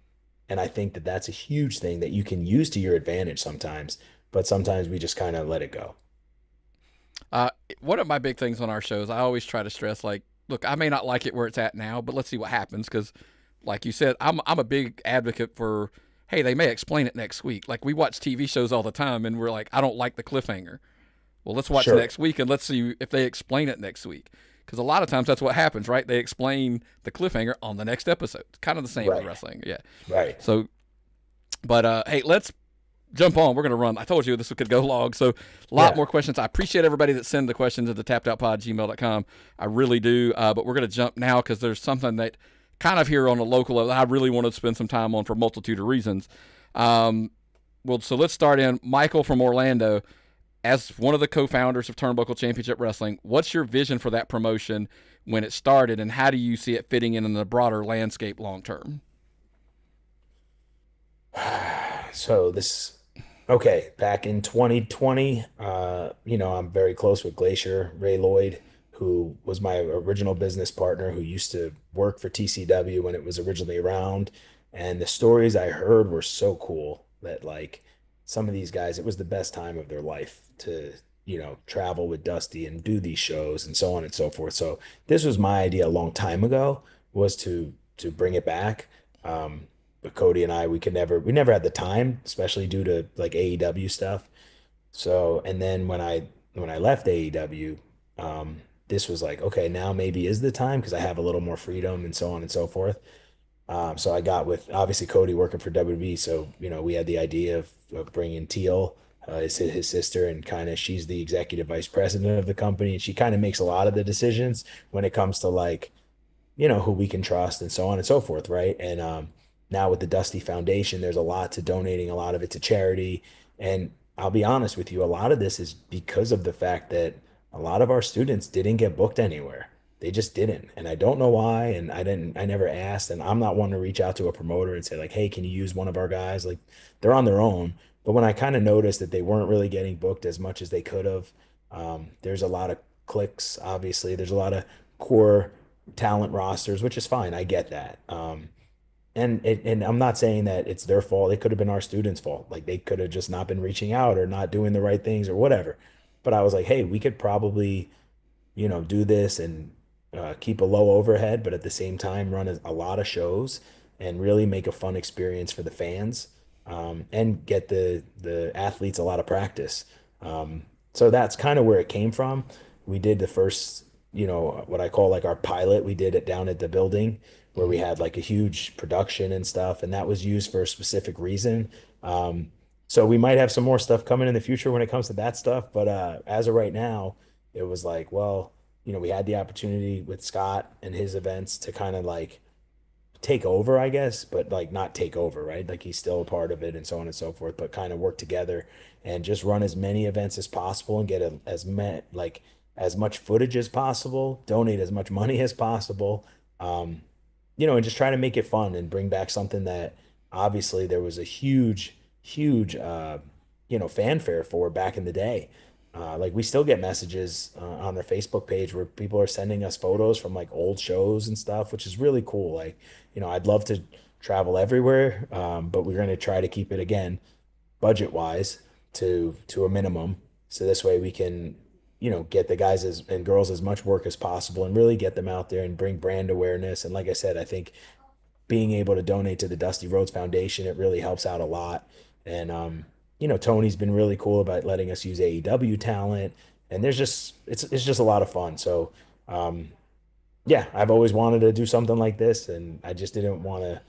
and I think that that's a huge thing that you can use to your advantage sometimes, but sometimes we just kind of let it go. One of my big things on our shows, I always try to stress, like, look, I may not like it where it's at now, but let's see what happens. Because, like you said, I'm a big advocate for, hey, they may explain it next week. Like, we watch TV shows all the time, and we're like, I don't like the cliffhanger. Well, let's watch next week, and let's see if they explain it next week. Because a lot of times that's what happens, right? They explain the cliffhanger on the next episode. It's kind of the same with wrestling, yeah. Right. So, but hey, let's jump on. We're going to run. I told you this could go long. So a lot more questions. I appreciate everybody that send the questions at the tappedoutpod@gmail.com. I really do. But we're going to jump now because there's something that kind of here on a local level I really want to spend some time on for a multitude of reasons. Well, so let's start in. Michael from Orlando, as one of the co-founders of Turnbuckle Championship Wrestling, what's your vision for that promotion when it started, and how do you see it fitting in the broader landscape long term? So back in 2020, I'm very close with Glacier Ray Lloyd, who was my original business partner, who used to work for TCW when it was originally around. And the stories I heard were so cool that, like, some of these guys, it was the best time of their life to, travel with Dusty and do these shows and so on and so forth. So this was my idea a long time ago, was to bring it back. But Cody and I, we never had the time, especially due to like AEW stuff. So, and then when I left AEW, this was like, okay, now maybe is the time because I have a little more freedom and so on and so forth. So I got with obviously Cody working for WWE. So, we had the idea of bringing Teal, his sister, and kind of she's the executive vice president of the company. And she kind of makes a lot of the decisions when it comes to, like, who we can trust and so on and so forth, right? And now with the Dusty Foundation, there's a lot to donating, a lot of it to charity. And I'll be honest with you, a lot of this is because of the fact that a lot of our students didn't get booked anywhere. They just didn't. And I don't know why. And I never asked. And I'm not one to reach out to a promoter and say, like, hey, can you use one of our guys? Like, they're on their own. But when I kind of noticed that they weren't really getting booked as much as they could have, there's a lot of clicks, obviously. There's a lot of core talent rosters, which is fine. I get that. And I'm not saying that it's their fault. It could have been our students' fault. Like, they could have just not been reaching out or not doing the right things or whatever. But I was like, hey, we could probably, do this and keep a low overhead, but at the same time run a lot of shows and really make a fun experience for the fans, and get the athletes a lot of practice. So that's kind of where it came from. We did the first, what I call like our pilot. We did it down at the building where we had like a huge production and stuff, and that was used for a specific reason. So we might have some more stuff coming in the future when it comes to that stuff. But as of right now, it was like, well, we had the opportunity with Scott and his events to kind of like take over, I guess, but like not take over, right? Like, he's still a part of it and so on and so forth, but kind of work together and just run as many events as possible and get as much footage as possible, donate as much money as possible. And just try to make it fun and bring back something that obviously there was a huge, fanfare for back in the day. Like, we still get messages on their Facebook page where people are sending us photos from like old shows and stuff, which is really cool. Like, I'd love to travel everywhere, but we're going to try to keep it, again, budget wise to a minimum. So this way we can, get the guys and girls as much work as possible and really get them out there and bring brand awareness. And like I said, I think being able to donate to the Dusty Rhodes Foundation, it really helps out a lot. And Tony's been really cool about letting us use AEW talent, and it's just a lot of fun. So yeah, I've always wanted to do something like this, and I just didn't want to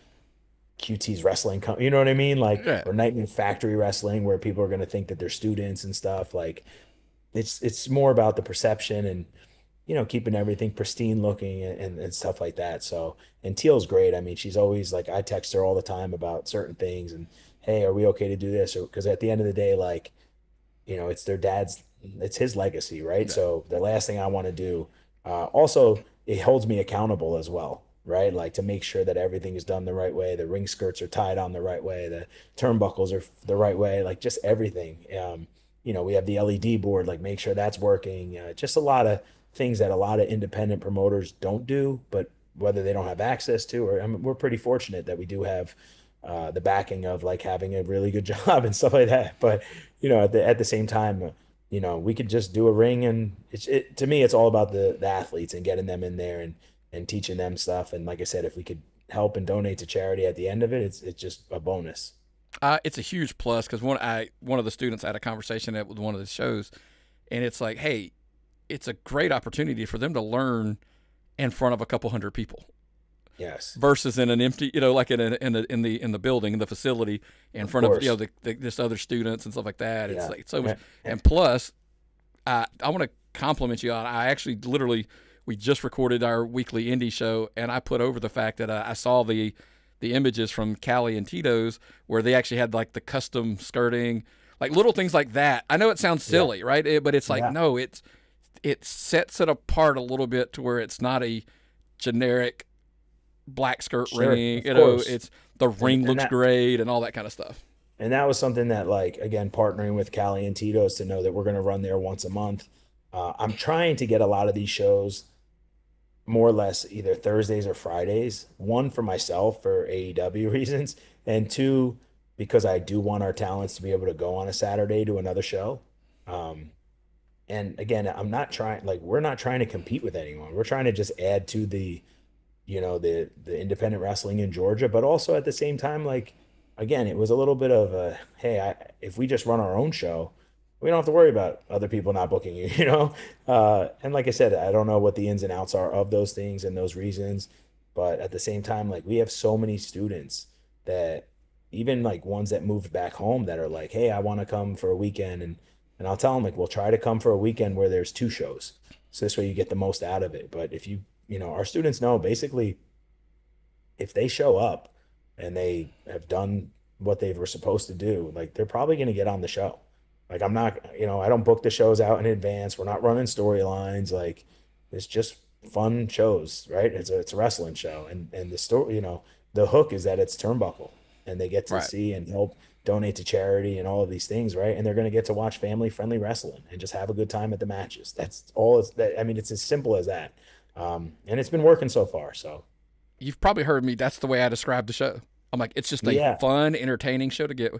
QT's wrestling, you know what I mean? Like, Yeah. or Nightmare Factory wrestling, where people are going to think that they're students and stuff. Like, it's more about the perception and keeping everything pristine looking and stuff like that. So, and Teal's great. I mean, she's always like, I text her all the time about certain things and, hey, are we okay to do this? Or because at the end of the day, like, it's their dad's, it's his legacy, right? Yeah. So the last thing I want to do, also, it holds me accountable as well, right? Like, to make sure that everything is done the right way, the ring skirts are tied on the right way, the turnbuckles are the right way, like just everything. We have the LED board, like make sure that's working. Just a lot of things that a lot of independent promoters don't do, but whether they don't have access to, or I mean, we're pretty fortunate that we do have the backing of like having a really good job and stuff like that. But at the same time, we could just do a ring, and to me, it's all about the athletes and getting them in there and teaching them stuff. And like I said, if we could help and donate to charity at the end of it, it's just a bonus. It's a huge plus because one of the students had a conversation at one of the shows, and it's like, hey, it's a great opportunity for them to learn in front of a couple hundred people. Yes. versus in an empty, like in the building, in the facility, in Of front of course. just other students and stuff like that. It's Yeah. like so much. Eh, And plus, I want to compliment you on. I actually literally we just recorded our weekly indie show, and I put over the fact that I saw the images from Callie and Tito's where they actually had like the custom skirting, like little things like that. I know it sounds Yeah. silly, right? But it's like Yeah. no, it sets it apart a little bit to where it's not a generic black skirt Sure. ring. Of course. It's the ring And looks great and all that kind of stuff. that was something that, like, again, partnering with Callie and Tito's to know that we're going to run there once a month. I'm trying to get a lot of these shows more or less either Thursdays or Fridays. One, for myself for AEW reasons, and two, because I do want our talents to be able to go on a Saturday to another show. Um, and again, I'm not trying, like, we're not trying to compete with anyone. We're trying to just add to the independent wrestling in Georgia, but also at the same time, like, again, it was a little bit of a, hey, if we just run our own show, we don't have to worry about other people not booking you, you know? And like I said, I don't know what the ins and outs are of those things and those reasons, but at the same time, like, we have so many students that, even like ones that moved back home, that are like, hey, I want to come for a weekend, and I'll tell them, like, we'll try to come for a weekend where there's two shows. So this way you get the most out of it. But if our students know, basically, if they show up and they have done what they were supposed to do, like, they're probably going to get on the show. Like, I'm not, I don't book the shows out in advance. We're not running storylines. Like, it's just fun shows, right? It's a wrestling show, and the story, the hook is that it's Turnbuckle, and they get to Right. see and help donate to charity and all of these things, right? And they're going to get to watch family friendly wrestling and just have a good time at the matches. That's all. I mean, it's as simple as that. And it's been working so far. So You've probably heard me. That's the way I describe the show. I'm like, it's just a yeah, fun, entertaining show to get.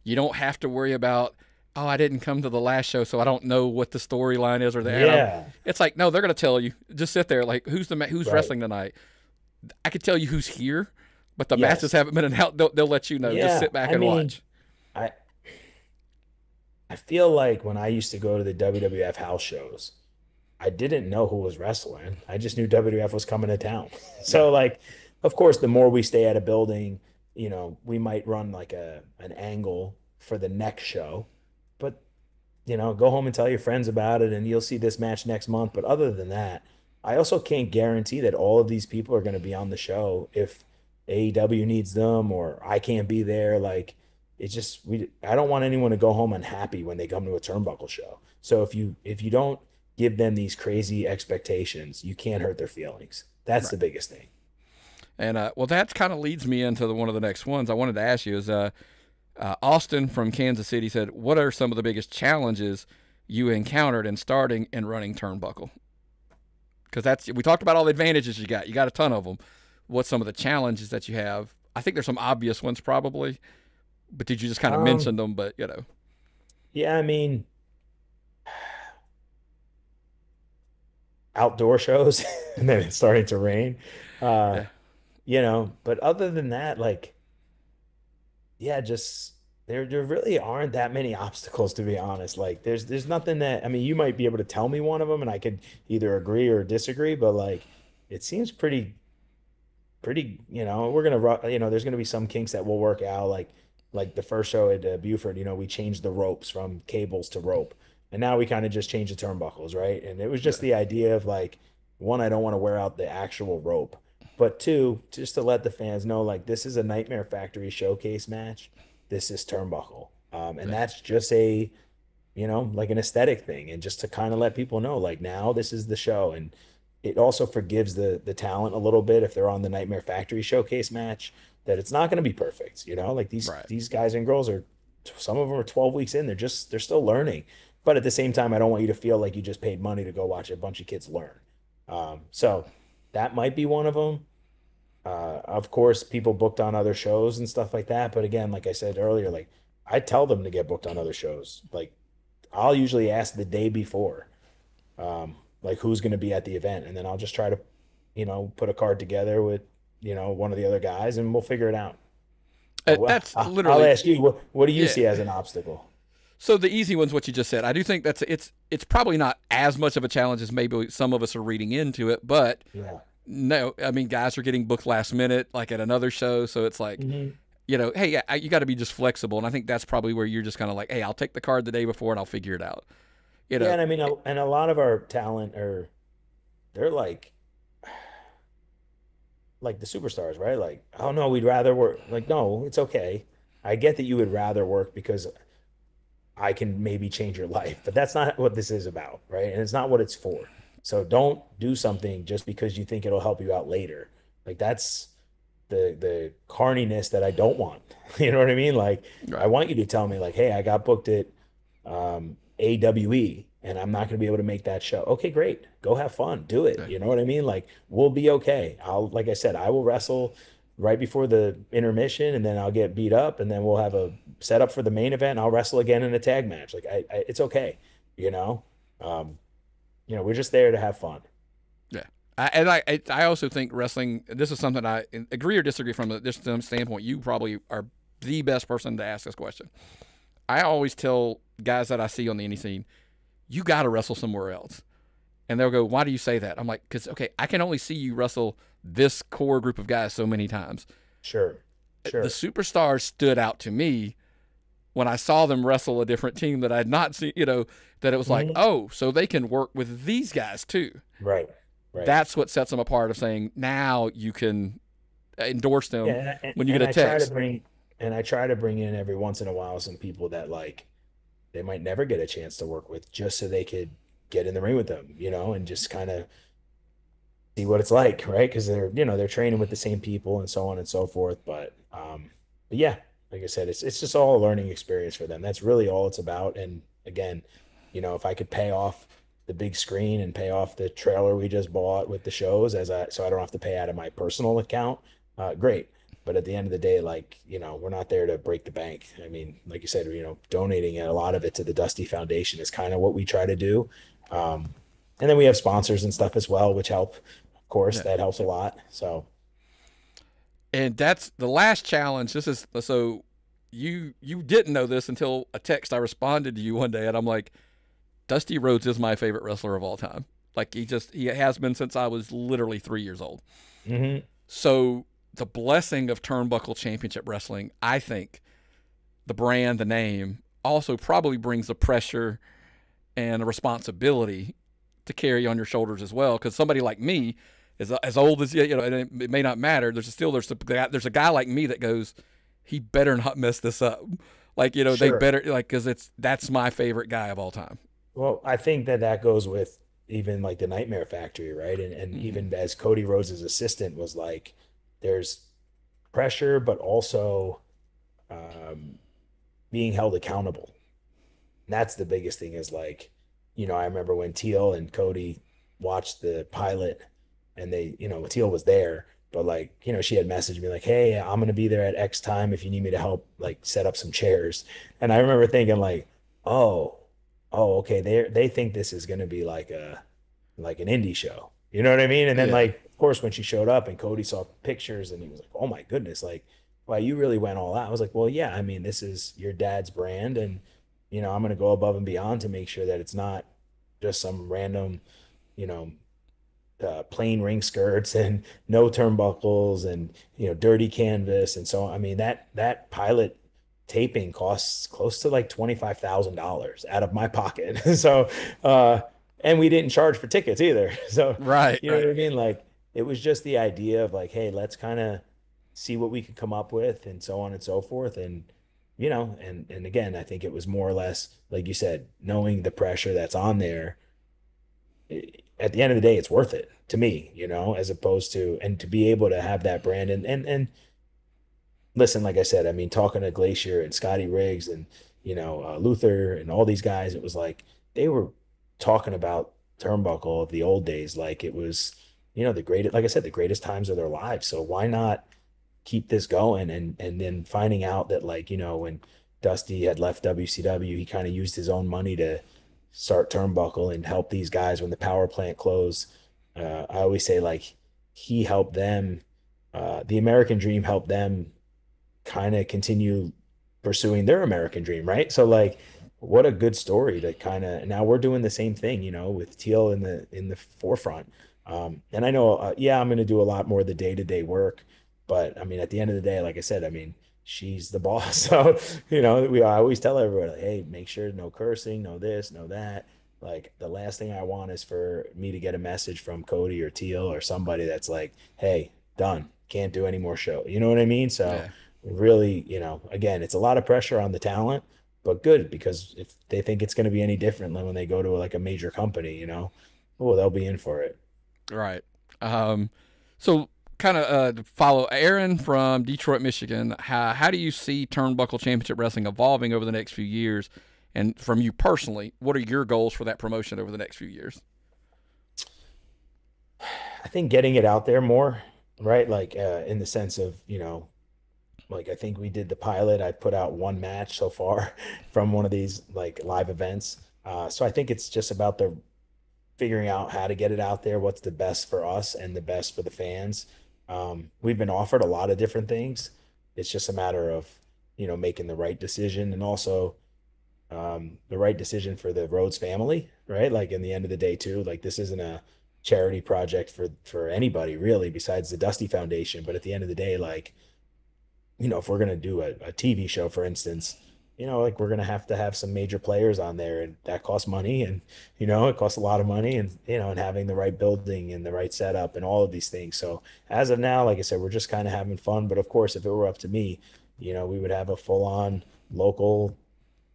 You don't have to worry about, oh, I didn't come to the last show, so I don't know what the storyline is or the. yeah, It's like, no, they're gonna tell you. Just sit there, like, who's right, wrestling tonight? I could tell you who's here, but the matches yes, haven't been announced. They'll let you know. Just yeah. sit back I and mean, watch. I I feel like when I used to go to the WWF house shows, I didn't know who was wrestling. I just knew WWF was coming to town. Yeah, So, like, of course, the more we stay at a building, we might run like an angle for the next show. But, go home and tell your friends about it, and you'll see this match next month. But other than that, I also can't guarantee that all of these people are going to be on the show if AEW needs them or I can't be there. Like, it's just, I don't want anyone to go home unhappy when they come to a Turnbuckle show. So if you don't give them these crazy expectations, you can't hurt their feelings. That's right. the biggest thing. And well, that kind of leads me into one of the next ones I wanted to ask you is Austin from Kansas City said, what are some of the biggest challenges you encountered in starting and running Turnbuckle? Because we talked about all the advantages you got. You got a ton of them. What's some of the challenges that you have? I think there's some obvious ones probably, but did you just kind of Um, mention them? But yeah, I mean, outdoor shows and then it's starting to rain. Uh, yeah, but other than that, like, yeah, just there really aren't that many obstacles, to be honest. Like, there's nothing that, I mean, you might be able to tell me one of them and I could either agree or disagree, but like, it seems pretty, we're gonna there's gonna be some kinks that will work out, like the first show at Buford, we changed the ropes from cables to rope, and now we kind of just changed the turnbuckles, right? And it was just yeah, the idea of, like, one, I don't want to wear out the actual rope, but two, just to let the fans know, like, this is a Nightmare Factory showcase match. This is turnbuckle, and yeah, that's just like an aesthetic thing, and just to kind of let people know, like, now this is the show. And it also forgives the talent a little bit if they're on the Nightmare Factory showcase match, that it's not going to be perfect. Like, these right, these guys and girls are, some of them are 12 weeks in. They're still learning. But at the same time, I don't want you to feel like you just paid money to go watch a bunch of kids learn. So that might be one of them. Of course, people booked on other shows and stuff like that. But again, like I said earlier, like, I tell them to get booked on other shows. Like, I'll usually ask the day before, like, who's going to be at the event, and then I'll just try to, put a card together with, one of the other guys, and we'll figure it out. But that's I'll literally ask you, what do you yeah. see as an obstacle? So the easy one's what you just said. I do think it's probably not as much of a challenge as maybe some of us are reading into it, but Yeah, no, I mean, guys are getting booked last minute, like at another show. So it's like, Hmm. hey, you got to be just flexible. And I think that's probably where you're just kind of like, hey, I'll take the card the day before and I'll figure it out. You Yeah, know, and I mean, and a lot of our talent are they're like the superstars, right? Like, oh no, we'd rather work. Like, no, it's okay. I get that you would rather work because I can maybe change your life, but that's not what this is about, right? And it's not what it's for. So don't do something just because you think it'll help you out later. Like that's the carniness that I don't want. You know what I mean? Like I right, want you to tell me like, hey, I got booked at AWE and I'm not going to be able to make that show. Okay, great. Go have fun. Do it. yeah. You know what I mean? Like we'll be okay. Like I said, I will wrestle right before the intermission and then I'll get beat up and then we'll have a setup for the main event and I'll wrestle again in a tag match. Like it's okay, you know? Um, we're just there to have fun. Yeah. I also think wrestling, this is something I agree or disagree from this standpoint. You probably are the best person to ask this question. I always tell guys that I see on the indie scene, you got to wrestle somewhere else. And they'll go, why do you say that? I'm like, because, okay, I can only see you wrestle this core group of guys so many times. Sure. The Sure. superstars stood out to me when I saw them wrestle a different team that I had not seen, that it was like, Mhm. oh, so they can work with these guys too. Right. Right. That's what sets them apart of saying, now you can endorse them Yeah, when you get a text. and I try to bring in every once in a while some people that like they might never get a chance to work with just so they could get in the ring with them, and just kind of see what it's like, right? Because they're training with the same people and so on and so forth. But yeah, like I said, it's just all a learning experience for them. That's really all it's about. And again, if I could pay off the big screen and pay off the trailer we just bought with the shows so I don't have to pay out of my personal account, great. But at the end of the day, like, we're not there to break the bank. I mean, like you said, donating a lot of it to the Dusty Foundation is kind of what we try to do. Um, and then we have sponsors and stuff as well, which help. Of course, Yeah. that helps a lot. So, And that's the last challenge. This is so you didn't know this until a text I responded to you one day, and I'm like, Dusty Rhodes is my favorite wrestler of all time. Like he has been since I was literally 3 years old. mhm. So the blessing of Turnbuckle Championship Wrestling, I think, the brand, the name, also probably brings the pressure and a responsibility to carry on your shoulders as well. Because somebody like me is as old as and it may not matter. There's a guy like me that goes, he better not mess this up. Like they Sure. better because that's my favorite guy of all time. Well, I think that goes with even like the Nightmare Factory, right? And Mm-hmm. even as Cody Rhodes' assistant was like, there's pressure, but also um, being held accountable. And that's the biggest thing is like, I remember when Teal and Cody watched the pilot and Teal was there, but like, she had messaged me like, hey, I'm going to be there at X time if you need me to help like set up some chairs. And I remember thinking like, oh, okay, they think this is going to be like an indie show. You know what I mean? And then Yeah. like, of course, when she showed up and Cody saw pictures and he was like, oh my goodness, like, wow, you really went all out. I was like, well, yeah, I mean, this is your dad's brand and I'm going to go above and beyond to make sure that it's not just some random, you know, plain ring skirts and no turnbuckles and dirty canvas and so on. I mean that pilot taping costs close to like $25,000 out of my pocket. So and we didn't charge for tickets either. So Right. you know Right. what I mean? Like it was just the idea of like, hey, let's kind of see what we could come up with and so on and so forth. And and again, I think it was more or less, like you said, knowing the pressure that's on there at the end of the day, it's worth it to me, as opposed to, and to be able to have that brand and listen, like I said, I mean, talking to Glacier and Scotty Riggs and, Luther and all these guys, it was like they were talking about Turnbuckle of the old days, like it was, the greatest, like I said, the greatest times of their lives. So why not keep this going? And then finding out that like, when Dusty had left WCW, he kind of used his own money to start Turnbuckle and help these guys when the power plant closed. I always say like he helped them, the American dream helped them kind of continue pursuing their American dream, right? So like what a good story to kind of now we're doing the same thing, with Teal in the forefront. And I know, yeah, I'm going to do a lot more of the day-to-day work, but I mean, at the end of the day, like I said, I mean, she's the boss. So, I always tell everybody, like, hey, make sure no cursing, no this, no that. Like the last thing I want is for me to get a message from Cody or Teal or somebody that's like, hey, done, can't do any more show. You know what I mean? So Yeah. really, again, it's a lot of pressure on the talent, but good because if they think it's going to be any different than when they go to like a major company, oh, they'll be in for it. Right. Um, so kind of to follow Aaron from Detroit, Michigan. How do you see Turnbuckle Championship Wrestling evolving over the next few years? And from you personally, what are your goals for that promotion over the next few years? I think getting it out there more, right? Like in the sense of, like I think we did the pilot. I put out one match so far from one of these like live events. So I think it's just about the figuring out how to get it out there, what's the best for us and the best for the fans. We've been offered a lot of different things. It's just a matter of, making the right decision and also the right decision for the Rhodes family, right? Like in the end of the day, too, like this isn't a charity project for anybody really besides the Dusty Foundation. But at the end of the day, like, if we're gonna do a TV show, for instance, like we're gonna have to have some major players on there, and that costs money, and it costs a lot of money, and and having the right building and the right setup and all of these things. So as of now, like I said, we're just kind of having fun. But of course, if it were up to me, we would have a full-on local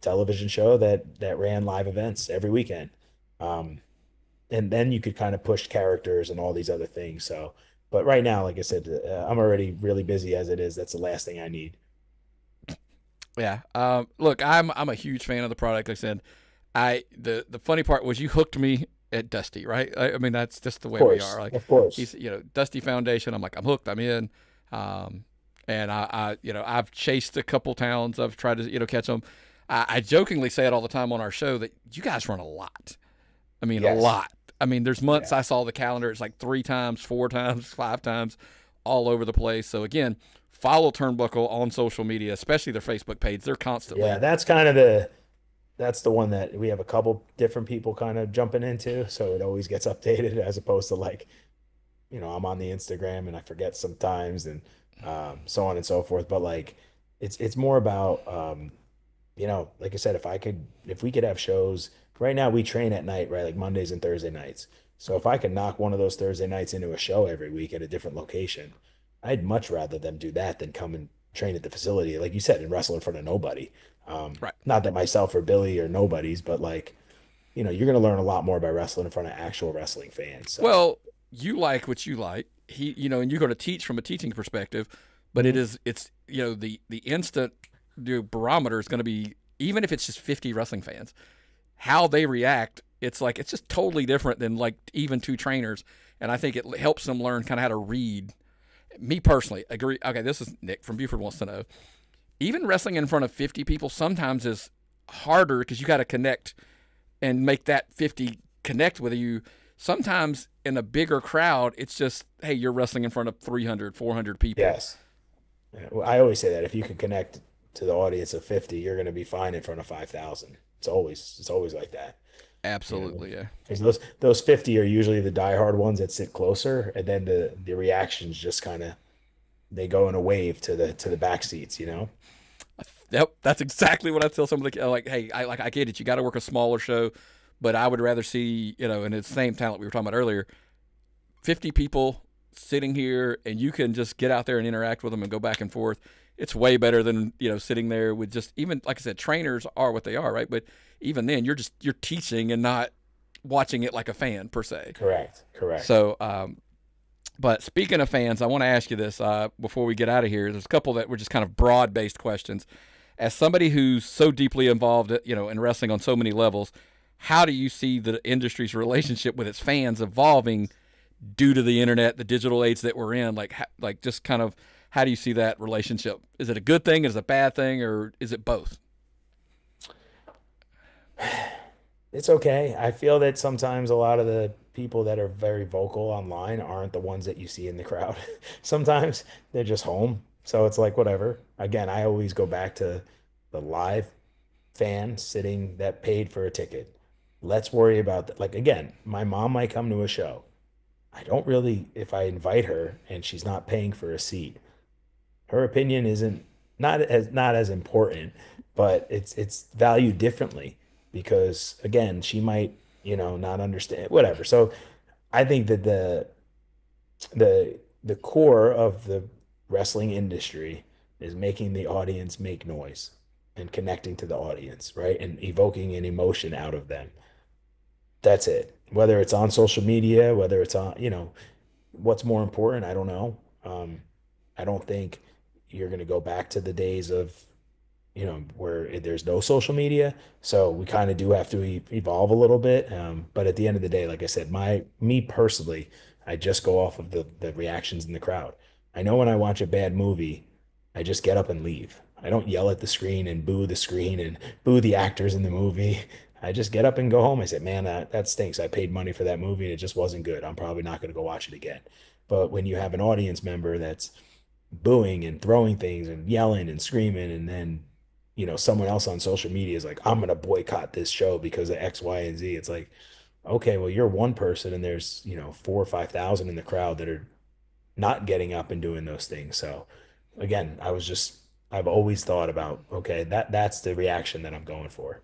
television show that ran live events every weekend. Um, and then you could kind of push characters and all these other things. So, but right now, like I said, I'm already really busy as it is. That's the last thing I need. Yeah. Look, I'm a huge fan of the product. Like I said, the funny part was you hooked me at Dusty, right? I mean, that's just the Of way we are. course, Like of course. he's, Dusty Foundation. I'm like, I'm hooked. I'm in. And I've chased a couple towns. I've tried to, catch them. I jokingly say it all the time on our show that you guys run a lot. I mean, a Yes. lot. I mean, there's months Yeah. I saw the calendar. It's like 3 times, 4 times, 5 times, all over the place. So again, follow Turnbuckle on social media, especially their Facebook page. They're Yeah. constantly. That's the one that we have a couple different people kind of jumping into. So it always gets updated as opposed to like, I'm on the Instagram and I forget sometimes and so on and so forth. But like, it's more about, like I said, if we could have shows right now, we train at night, right? Like Mondays and Thursday nights. So if I could knock one of those Thursday nights into a show every week at a different location, I'd much rather them do that than come and train at the facility, like you said, and wrestle in front of nobody. Right. Not that myself or Billy or nobody's, but like, you're going to learn a lot more by wrestling in front of actual wrestling fans. So, Well, you like what you like. And you're going to teach from a teaching perspective, but mhm. it's the instant barometer is going to be, even if it's just 50 wrestling fans, how they react. It's just totally different than like even two trainers, and I think it helps them learn kind of how to read. Me personally, agree. Okay, this is Nick from Buford wants to know. Even wrestling in front of 50 people sometimes is harder because you got to connect and make that 50 connect with you. Sometimes in a bigger crowd, it's just, hey, you're wrestling in front of 300, 400 people. Yes. Yeah, well, I always say that if you can connect to the audience of 50, you're going to be fine in front of 5,000. It's always like that. Absolutely, yeah. Because those 50 are usually the diehard ones that sit closer, and then the reactions just kind of they go in a wave to the back seats. Yep, that's exactly what I tell somebody. Like, hey, I get it. You got to work a smaller show, but I would rather see, in the same talent we were talking about earlier, 50 people sitting here, and you can just get out there and interact with them and go back and forth. It's way better than sitting there with just, even like I said, trainers are what they are, right? But even then, you're teaching and not watching it like a fan per se. Correct. Correct. So, but speaking of fans, I want to ask you this before we get out of here. There's a couple that were just kind of broad based questions. As somebody who's so deeply involved, in wrestling on so many levels, how do you see the industry's relationship with its fans evolving due to the internet, the digital age that we're in? Like just kind of, how do you see that relationship? Is it a good thing? Is it a bad thing? Or is it both? It's okay. I feel that sometimes a lot of the people that are very vocal online aren't the ones that you see in the crowd. Sometimes they're just home. So it's like whatever. Again, I always go back to the live fan sitting that paid for a ticket. Let's worry about that. Like again, my mom might come to a show. I don't really, if I invite her and she's not paying for a seat, her opinion isn't not as important, but it's valued differently because again, she might, not understand whatever. So I think that the core of the wrestling industry is making the audience make noise and connecting to the audience, right? And evoking an emotion out of them. That's it. Whether it's on social media, whether it's on, what's more important, I don't know. I don't think you're going to go back to the days of, where there's no social media. So we kind of do have to evolve a little bit. But at the end of the day, like I said, me personally, I just go off of the reactions in the crowd. I know when I watch a bad movie, I just get up and leave. I don't yell at the screen and boo the screen and boo the actors in the movie. I just get up and go home. I say, man, that stinks. I paid money for that movie and it just wasn't good. I'm probably not going to go watch it again. But when you have an audience member that's booing and throwing things and yelling and screaming, and then, someone else on social media is like, I'm going to boycott this show because of X, Y, and Z. It's like, okay, well, you're one person and there's, 4 or 5 thousand in the crowd that are not getting up and doing those things. So again, I've always thought about, okay, that's the reaction that I'm going for.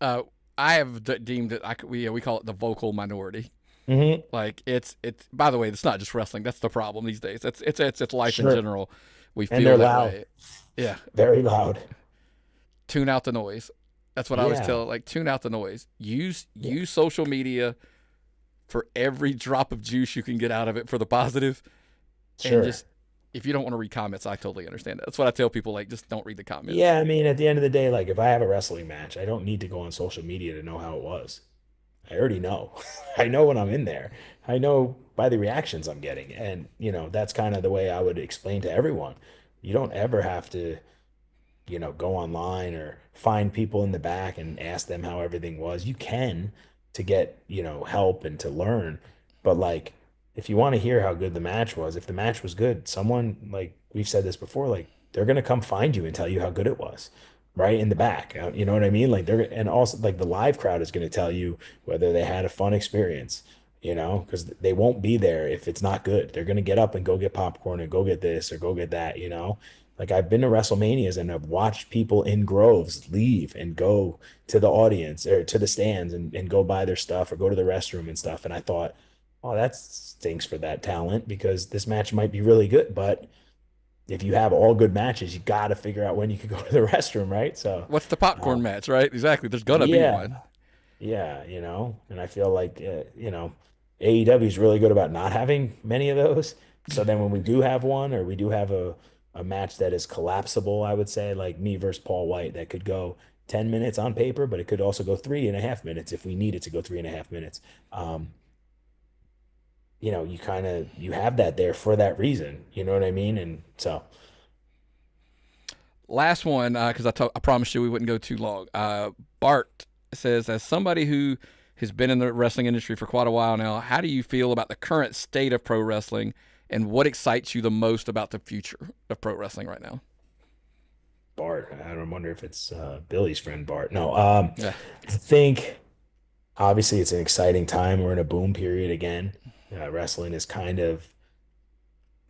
Uh, I have deemed it. We call it the vocal minority. Hmm. Like it's. By the way, it's not just wrestling. That's the problem these days. It's life in Sure. general. We And feel they're that loud, way. Yeah. very loud. Tune out the noise. That's what I always Yeah. tell. Like tune out the noise. Yeah. Use social media for every drop of juice you can get out of it for the positive, and Sure. just if you don't want to read comments, I totally understand that. That's what I tell people. Like just don't read the comments. Yeah, I mean, at the end of the day, like if I have a wrestling match, I don't need to go on social media to know how it was. I already know. I know when I'm in there. I know by the reactions I'm getting. And, that's kind of the way I would explain to everyone. You don't ever have to, go online or find people in the back and ask them how everything was. You can to get, help and to learn. But like, if you want to hear how good the match was, if the match was good, someone like we've said this before, like they're gonna come find you and tell you how good it was, right in the back. You know what I mean? Like and also like the live crowd is gonna tell you whether they had a fun experience. Because they won't be there if it's not good. They're gonna get up and go get popcorn and go get this or go get that. Like I've been to WrestleManias and I've watched people in groves leave and go to the audience or to the stands and go buy their stuff or go to the restroom and stuff. And I thought, oh, that stinks for that talent because this match might be really good. But if you have all good matches, you got to figure out when you could go to the restroom, right? So, What's the popcorn um, match, right? Exactly. There's gonna be yeah, one. and I feel like, AEW is really good about not having many of those. So then when we do have one or we do have a match that is collapsible, I would say, like me versus Paul White, that could go 10 minutes on paper, but it could also go 3.5 minutes if we need it to go 3.5 minutes. Um, you have that there for that reason. You know what I mean? And so, Last one, because I promised you we wouldn't go too long. Bart says, as somebody who has been in the wrestling industry for quite a while now, how do you feel about the current state of pro wrestling, and what excites you the most about the future of pro wrestling right now? Bart, I don't wonder if it's Billy's friend Bart. No, Yeah, I think obviously it's an exciting time. We're in a boom period again. Wrestling is kind of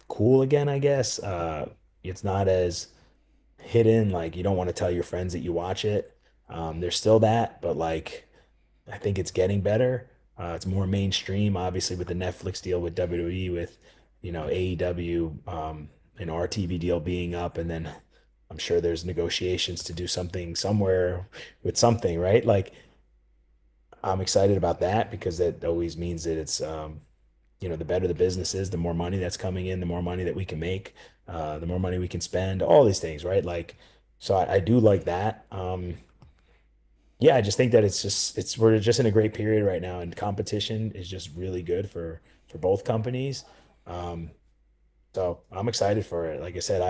cool again, I guess. It's not as hidden, like you don't want to tell your friends that you watch it. There's still that, but like I think it's getting better. It's more mainstream, obviously, with the Netflix deal with WWE, with AEW, and our TV deal being up, and then I'm sure there's negotiations to do something somewhere with something, right? Like I'm excited about that because that always means that it's the better the business is, the more money that's coming in, the more money that we can make, the more money we can spend, all these things, right? Like, so I do like that. Yeah, I just think that we're just in a great period right now, and competition is just really good for both companies. Um, so I'm excited for it. Like I said,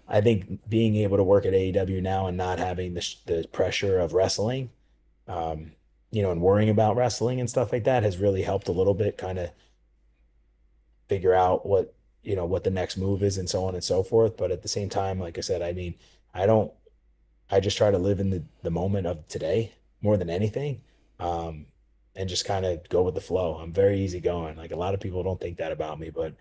I think being able to work at AEW now and not having the pressure of wrestling, um, and worrying about wrestling and stuff like that has really helped a little bit, kind of figure out what the next move is and so on and so forth. But at the same time, like I said, I mean, I don't I just try to live in the moment of today more than anything. Um, and just kind of go with the flow. I'm very easygoing. Like a lot of people don't think that about me, but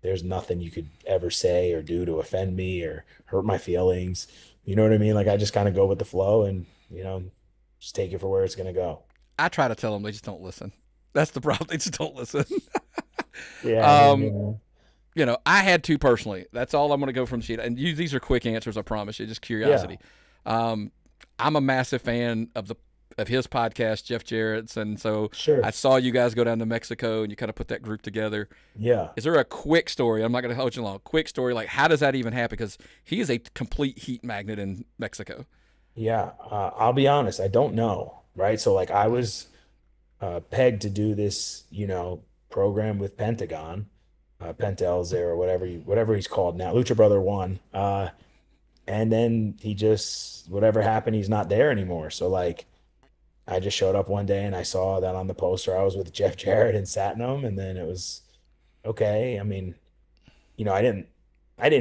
there's nothing you could ever say or do to offend me or hurt my feelings. You know what I mean? Like I just kind of go with the flow and, just take it for where it's going to go. I try to tell them, they just don't listen. That's the problem. They just don't listen. Yeah, I mean, um, I had two personally. That's all I'm going to go from the sheet. And these are quick answers, I promise you, just yeah, curiosity. Um, I'm a massive fan of his podcast, Jeff Jarrett's, and so I sure. saw you guys go down to Mexico and you kind of put that group together. Yeah. Is there a quick story? I'm not going to hold you long. Quick story, like how does that even happen? Because he is a complete heat magnet in Mexico. Yeah. I'll be honest. I don't know. Right. So like I was pegged to do this, program with Pentagon, Pentel's there or whatever he's called now, Lucha Brother One. And then he just, whatever happened, he's not there anymore. So like, I just showed up one day and I saw that on the poster I was with Jeff Jarrett and Satnam, and then it was okay. I mean, I didn't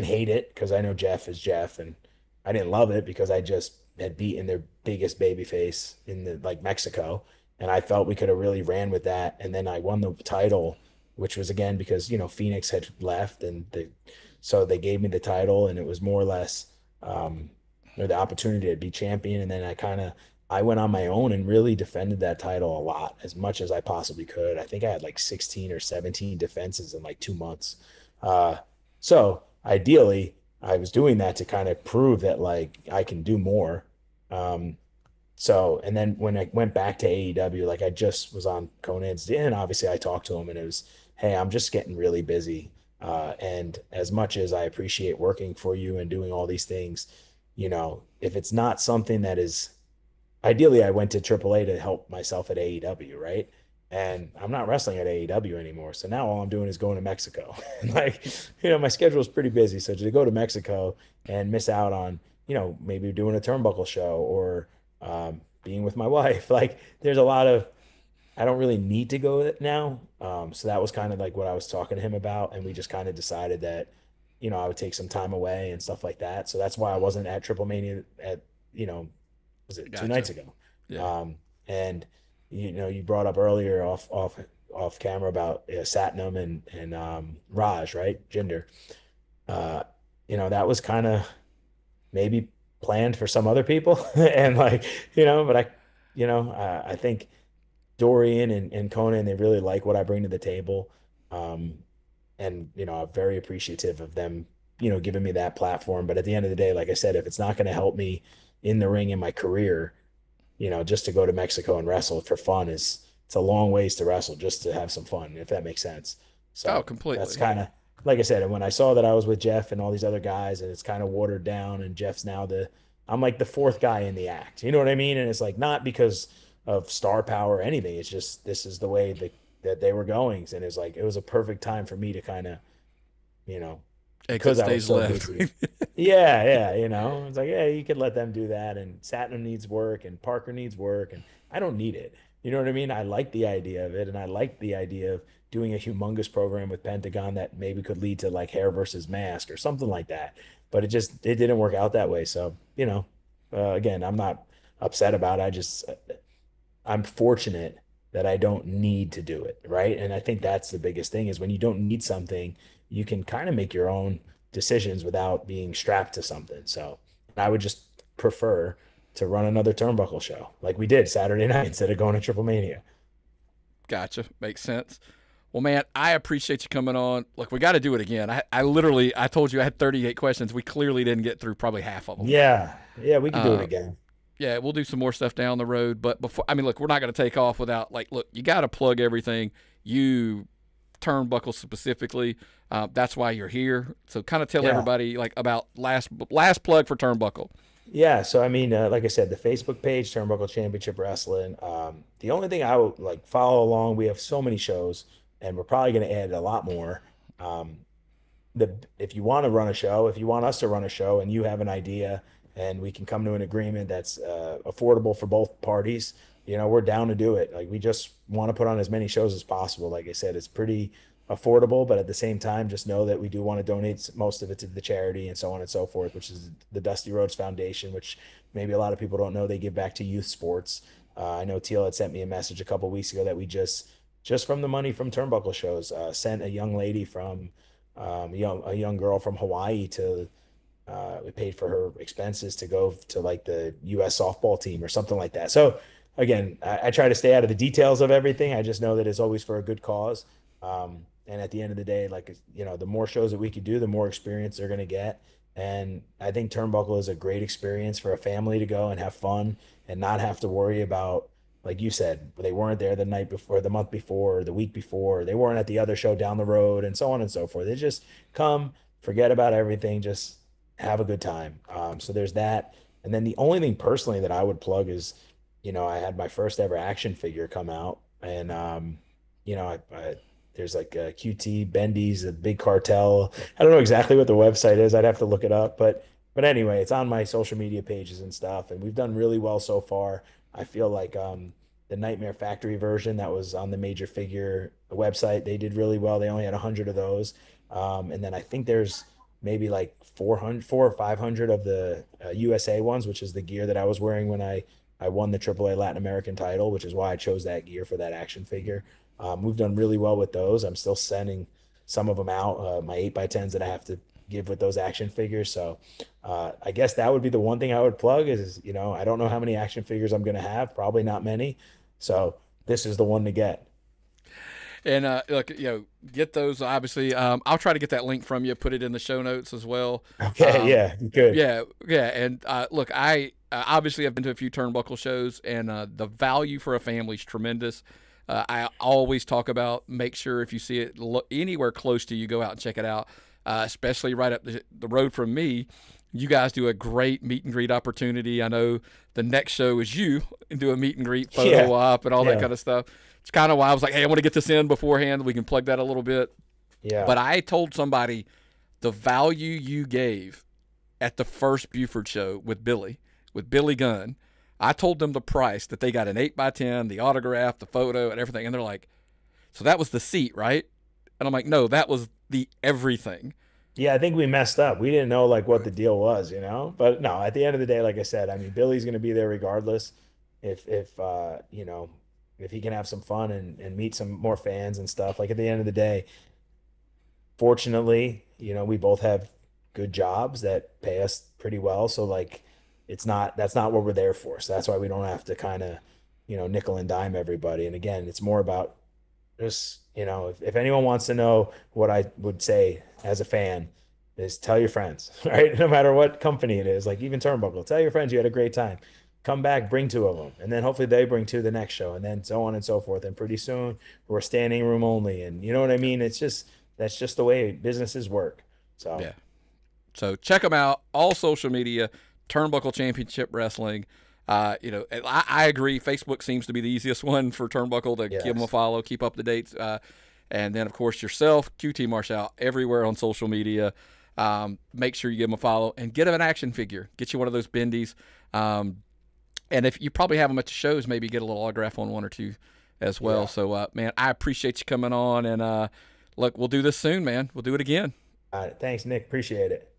hate it because I know Jeff is Jeff, and I didn't love it because I just had beaten their biggest baby face in the like Mexico, and I felt we could have really ran with that. And then I won the title, which was again because Phoenix had left, and so they gave me the title, and it was more or less the opportunity to be champion. And then I went on my own and really defended that title a lot, as much as I possibly could. I think I had like 16 or 17 defenses in like 2 months. So ideally, I was doing that to kind of prove that like I can do more. Um, and then when I went back to AEW, like I just was on Conan's, and obviously I talked to him, and it was, hey, I'm just getting really busy. And as much as I appreciate working for you and doing all these things, if it's not something that is, ideally I went to AAA to help myself at AEW, right? And I'm not wrestling at AEW anymore. So now all I'm doing is going to Mexico. And like, my schedule is pretty busy. So to go to Mexico and miss out on, maybe doing a turnbuckle show or being with my wife, like there's a lot of, I don't really need to go now. So that was kind of like what I was talking to him about. And we just kind of decided that, I would take some time away and stuff like that. So that's why I wasn't at Triple Mania at, you know, was it two Gotcha. nights ago? Yeah. And you brought up earlier off camera about Satnam and Raj, right? Jinder. Uh, that was kind of maybe planned for some other people, and like but I think Dorian and Conan, they really like what I bring to the table. Um, and I'm very appreciative of them, giving me that platform. But at the end of the day, like I said, if it's not going to help me in the ring in my career, just to go to Mexico and wrestle for fun it's a long ways to wrestle just to have some fun, if that makes sense. Oh, So that's completely. kind of like I said, and when I saw that I was with Jeff and all these other guys and it's kind of watered down and Jeff's now I'm like the fourth guy in the act. You know what I mean? And it's like not because of star power or anything. It's just this is the way that they were going. And it's like it was a perfect time for me to kind of, you know, Exit because I was stage so left. busy. Yeah, yeah, it's like, yeah, you could let them do that. And Satnam needs work and Parker needs work. And I don't need it. You know what I mean? I like the idea of it. And I like the idea of doing a humongous program with Pentagon that maybe could lead to like hair versus mask or something like that. But it didn't work out that way. So, again, I'm not upset about it. I'm fortunate that I don't need to do it, right? And I think that's the biggest thing is when you don't need something, you can kind of make your own decisions without being strapped to something. So I would just prefer to run another turnbuckle show like we did Saturday night instead of going to Triple Mania. Gotcha. Makes sense. Well, man, I appreciate you coming on. Look, we got to do it again. I literally, I told you I had 38 questions. We clearly didn't get through probably half of them. Yeah. Yeah, we could do it Uh, again. yeah, we'll do some more stuff down the road. But before, I mean, look, we're not going to take off without, like, look, you got to plug everything. You turnbuckle specifically. That's why you're here. So kind of tell Yeah. everybody, like, about last plug for turnbuckle. Yeah, so I mean, like I said, the Facebook page, Turnbuckle Championship Wrestling. The only thing I would like follow along, we have so many shows, and we're probably going to add a lot more. Um, if you want to run a show, if you want us to run a show, and you have an idea, and we can come to an agreement that's affordable for both parties, we're down to do it. Like we just want to put on as many shows as possible. Like I said, it's pretty affordable, but at the same time, just know that we do want to donate most of it to the charity and so on and so forth, which is the Dusty Rhodes Foundation, which maybe a lot of people don't know they give back to youth sports. I know Teal had sent me a message a couple weeks ago that we just from the money from Turnbuckle shows, sent a young lady from a young girl from Hawaii to we paid for her expenses to go to like the U.S. softball team or something like that. So again, I try to stay out of the details of everything. I just know that it's always for a good cause. And at the end of the day, like, the more shows that we could do, the more experience they're going to get. And I think Turnbuckle is a great experience for a family to go and have fun and not have to worry about, like you said, they weren't there the night before, the month before, or the week before, they weren't at the other show down the road, and so on and so forth. They just come, forget about everything, just have a good time. So there's that. And then the only thing personally that I would plug is, I had my first ever action figure come out, and there's like a QT Bendy's, a big cartel. I don't know exactly what the website is. I'd have to look it up, but anyway, it's on my social media pages and stuff, and we've done really well so far. I feel like the Nightmare Factory version that was on the Major Figure website, they did really well. They only had 100 of those. And then I think there's maybe like 4 or 500 of the USA ones, which is the gear that I was wearing when I won the AAA Latin American title, which is why I chose that gear for that action figure. We've done really well with those. I'm still sending some of them out, my 8x10s that I have to give with those action figures. So I guess that would be the one thing I would plug is, I don't know how many action figures I'm going to have, probably not many. So this is the one to get. And look, get those. Obviously, I'll try to get that link from you. Put it in the show notes as well. Okay, yeah, good. Yeah. And look, I obviously have been to a few Turnbuckle shows, and the value for a family is tremendous. I always talk about make sure if you see it anywhere close to you, go out and check it out. Especially right up the road from me. You guys do a great meet and greet opportunity. I know the next show is you and do a meet and greet photo op and all that kind of stuff. It's kind of why I was like, hey, I want to get this in beforehand. We can plug that a little bit. Yeah. But I told somebody the value you gave at the first Buford show with Billy Gunn. I told them the price that they got an 8x10, the autograph, the photo, and everything. And they're like, so that was the seat, right? And I'm like, no, that was the everything. Yeah, I think we messed up. We didn't know like what the deal was, But no, at the end of the day, like I said, I mean, Billy's going to be there regardless. If he can have some fun and meet some more fans and stuff. Like at the end of the day, fortunately, we both have good jobs that pay us pretty well. So like, that's not what we're there for. So that's why we don't have to kind of, nickel and dime everybody. And again, it's more about just, if anyone wants to know what I would say as a fan is tell your friends, right? No matter what company it is, like even Turnbuckle, tell your friends you had a great time. Come back, bring 2 of them. And then hopefully they bring 2 the next show, and then so on and so forth. And pretty soon we're standing room only. And you know what I mean? That's just the way businesses work. So, yeah. So check them out. All social media, Turnbuckle Championship Wrestling. I agree. Facebook seems to be the easiest one for Turnbuckle to give them a follow, keep up to date. And then, of course, yourself, QT Marshall, everywhere on social media. Make sure you give them a follow and get them an action figure. Get you one of those bendies. And if you probably have them at the shows, maybe get a little autograph on 1 or 2 as well. Yeah. So, man, I appreciate you coming on. And, look, we'll do this soon, man. We'll do it again. All right. Thanks, Nick. Appreciate it.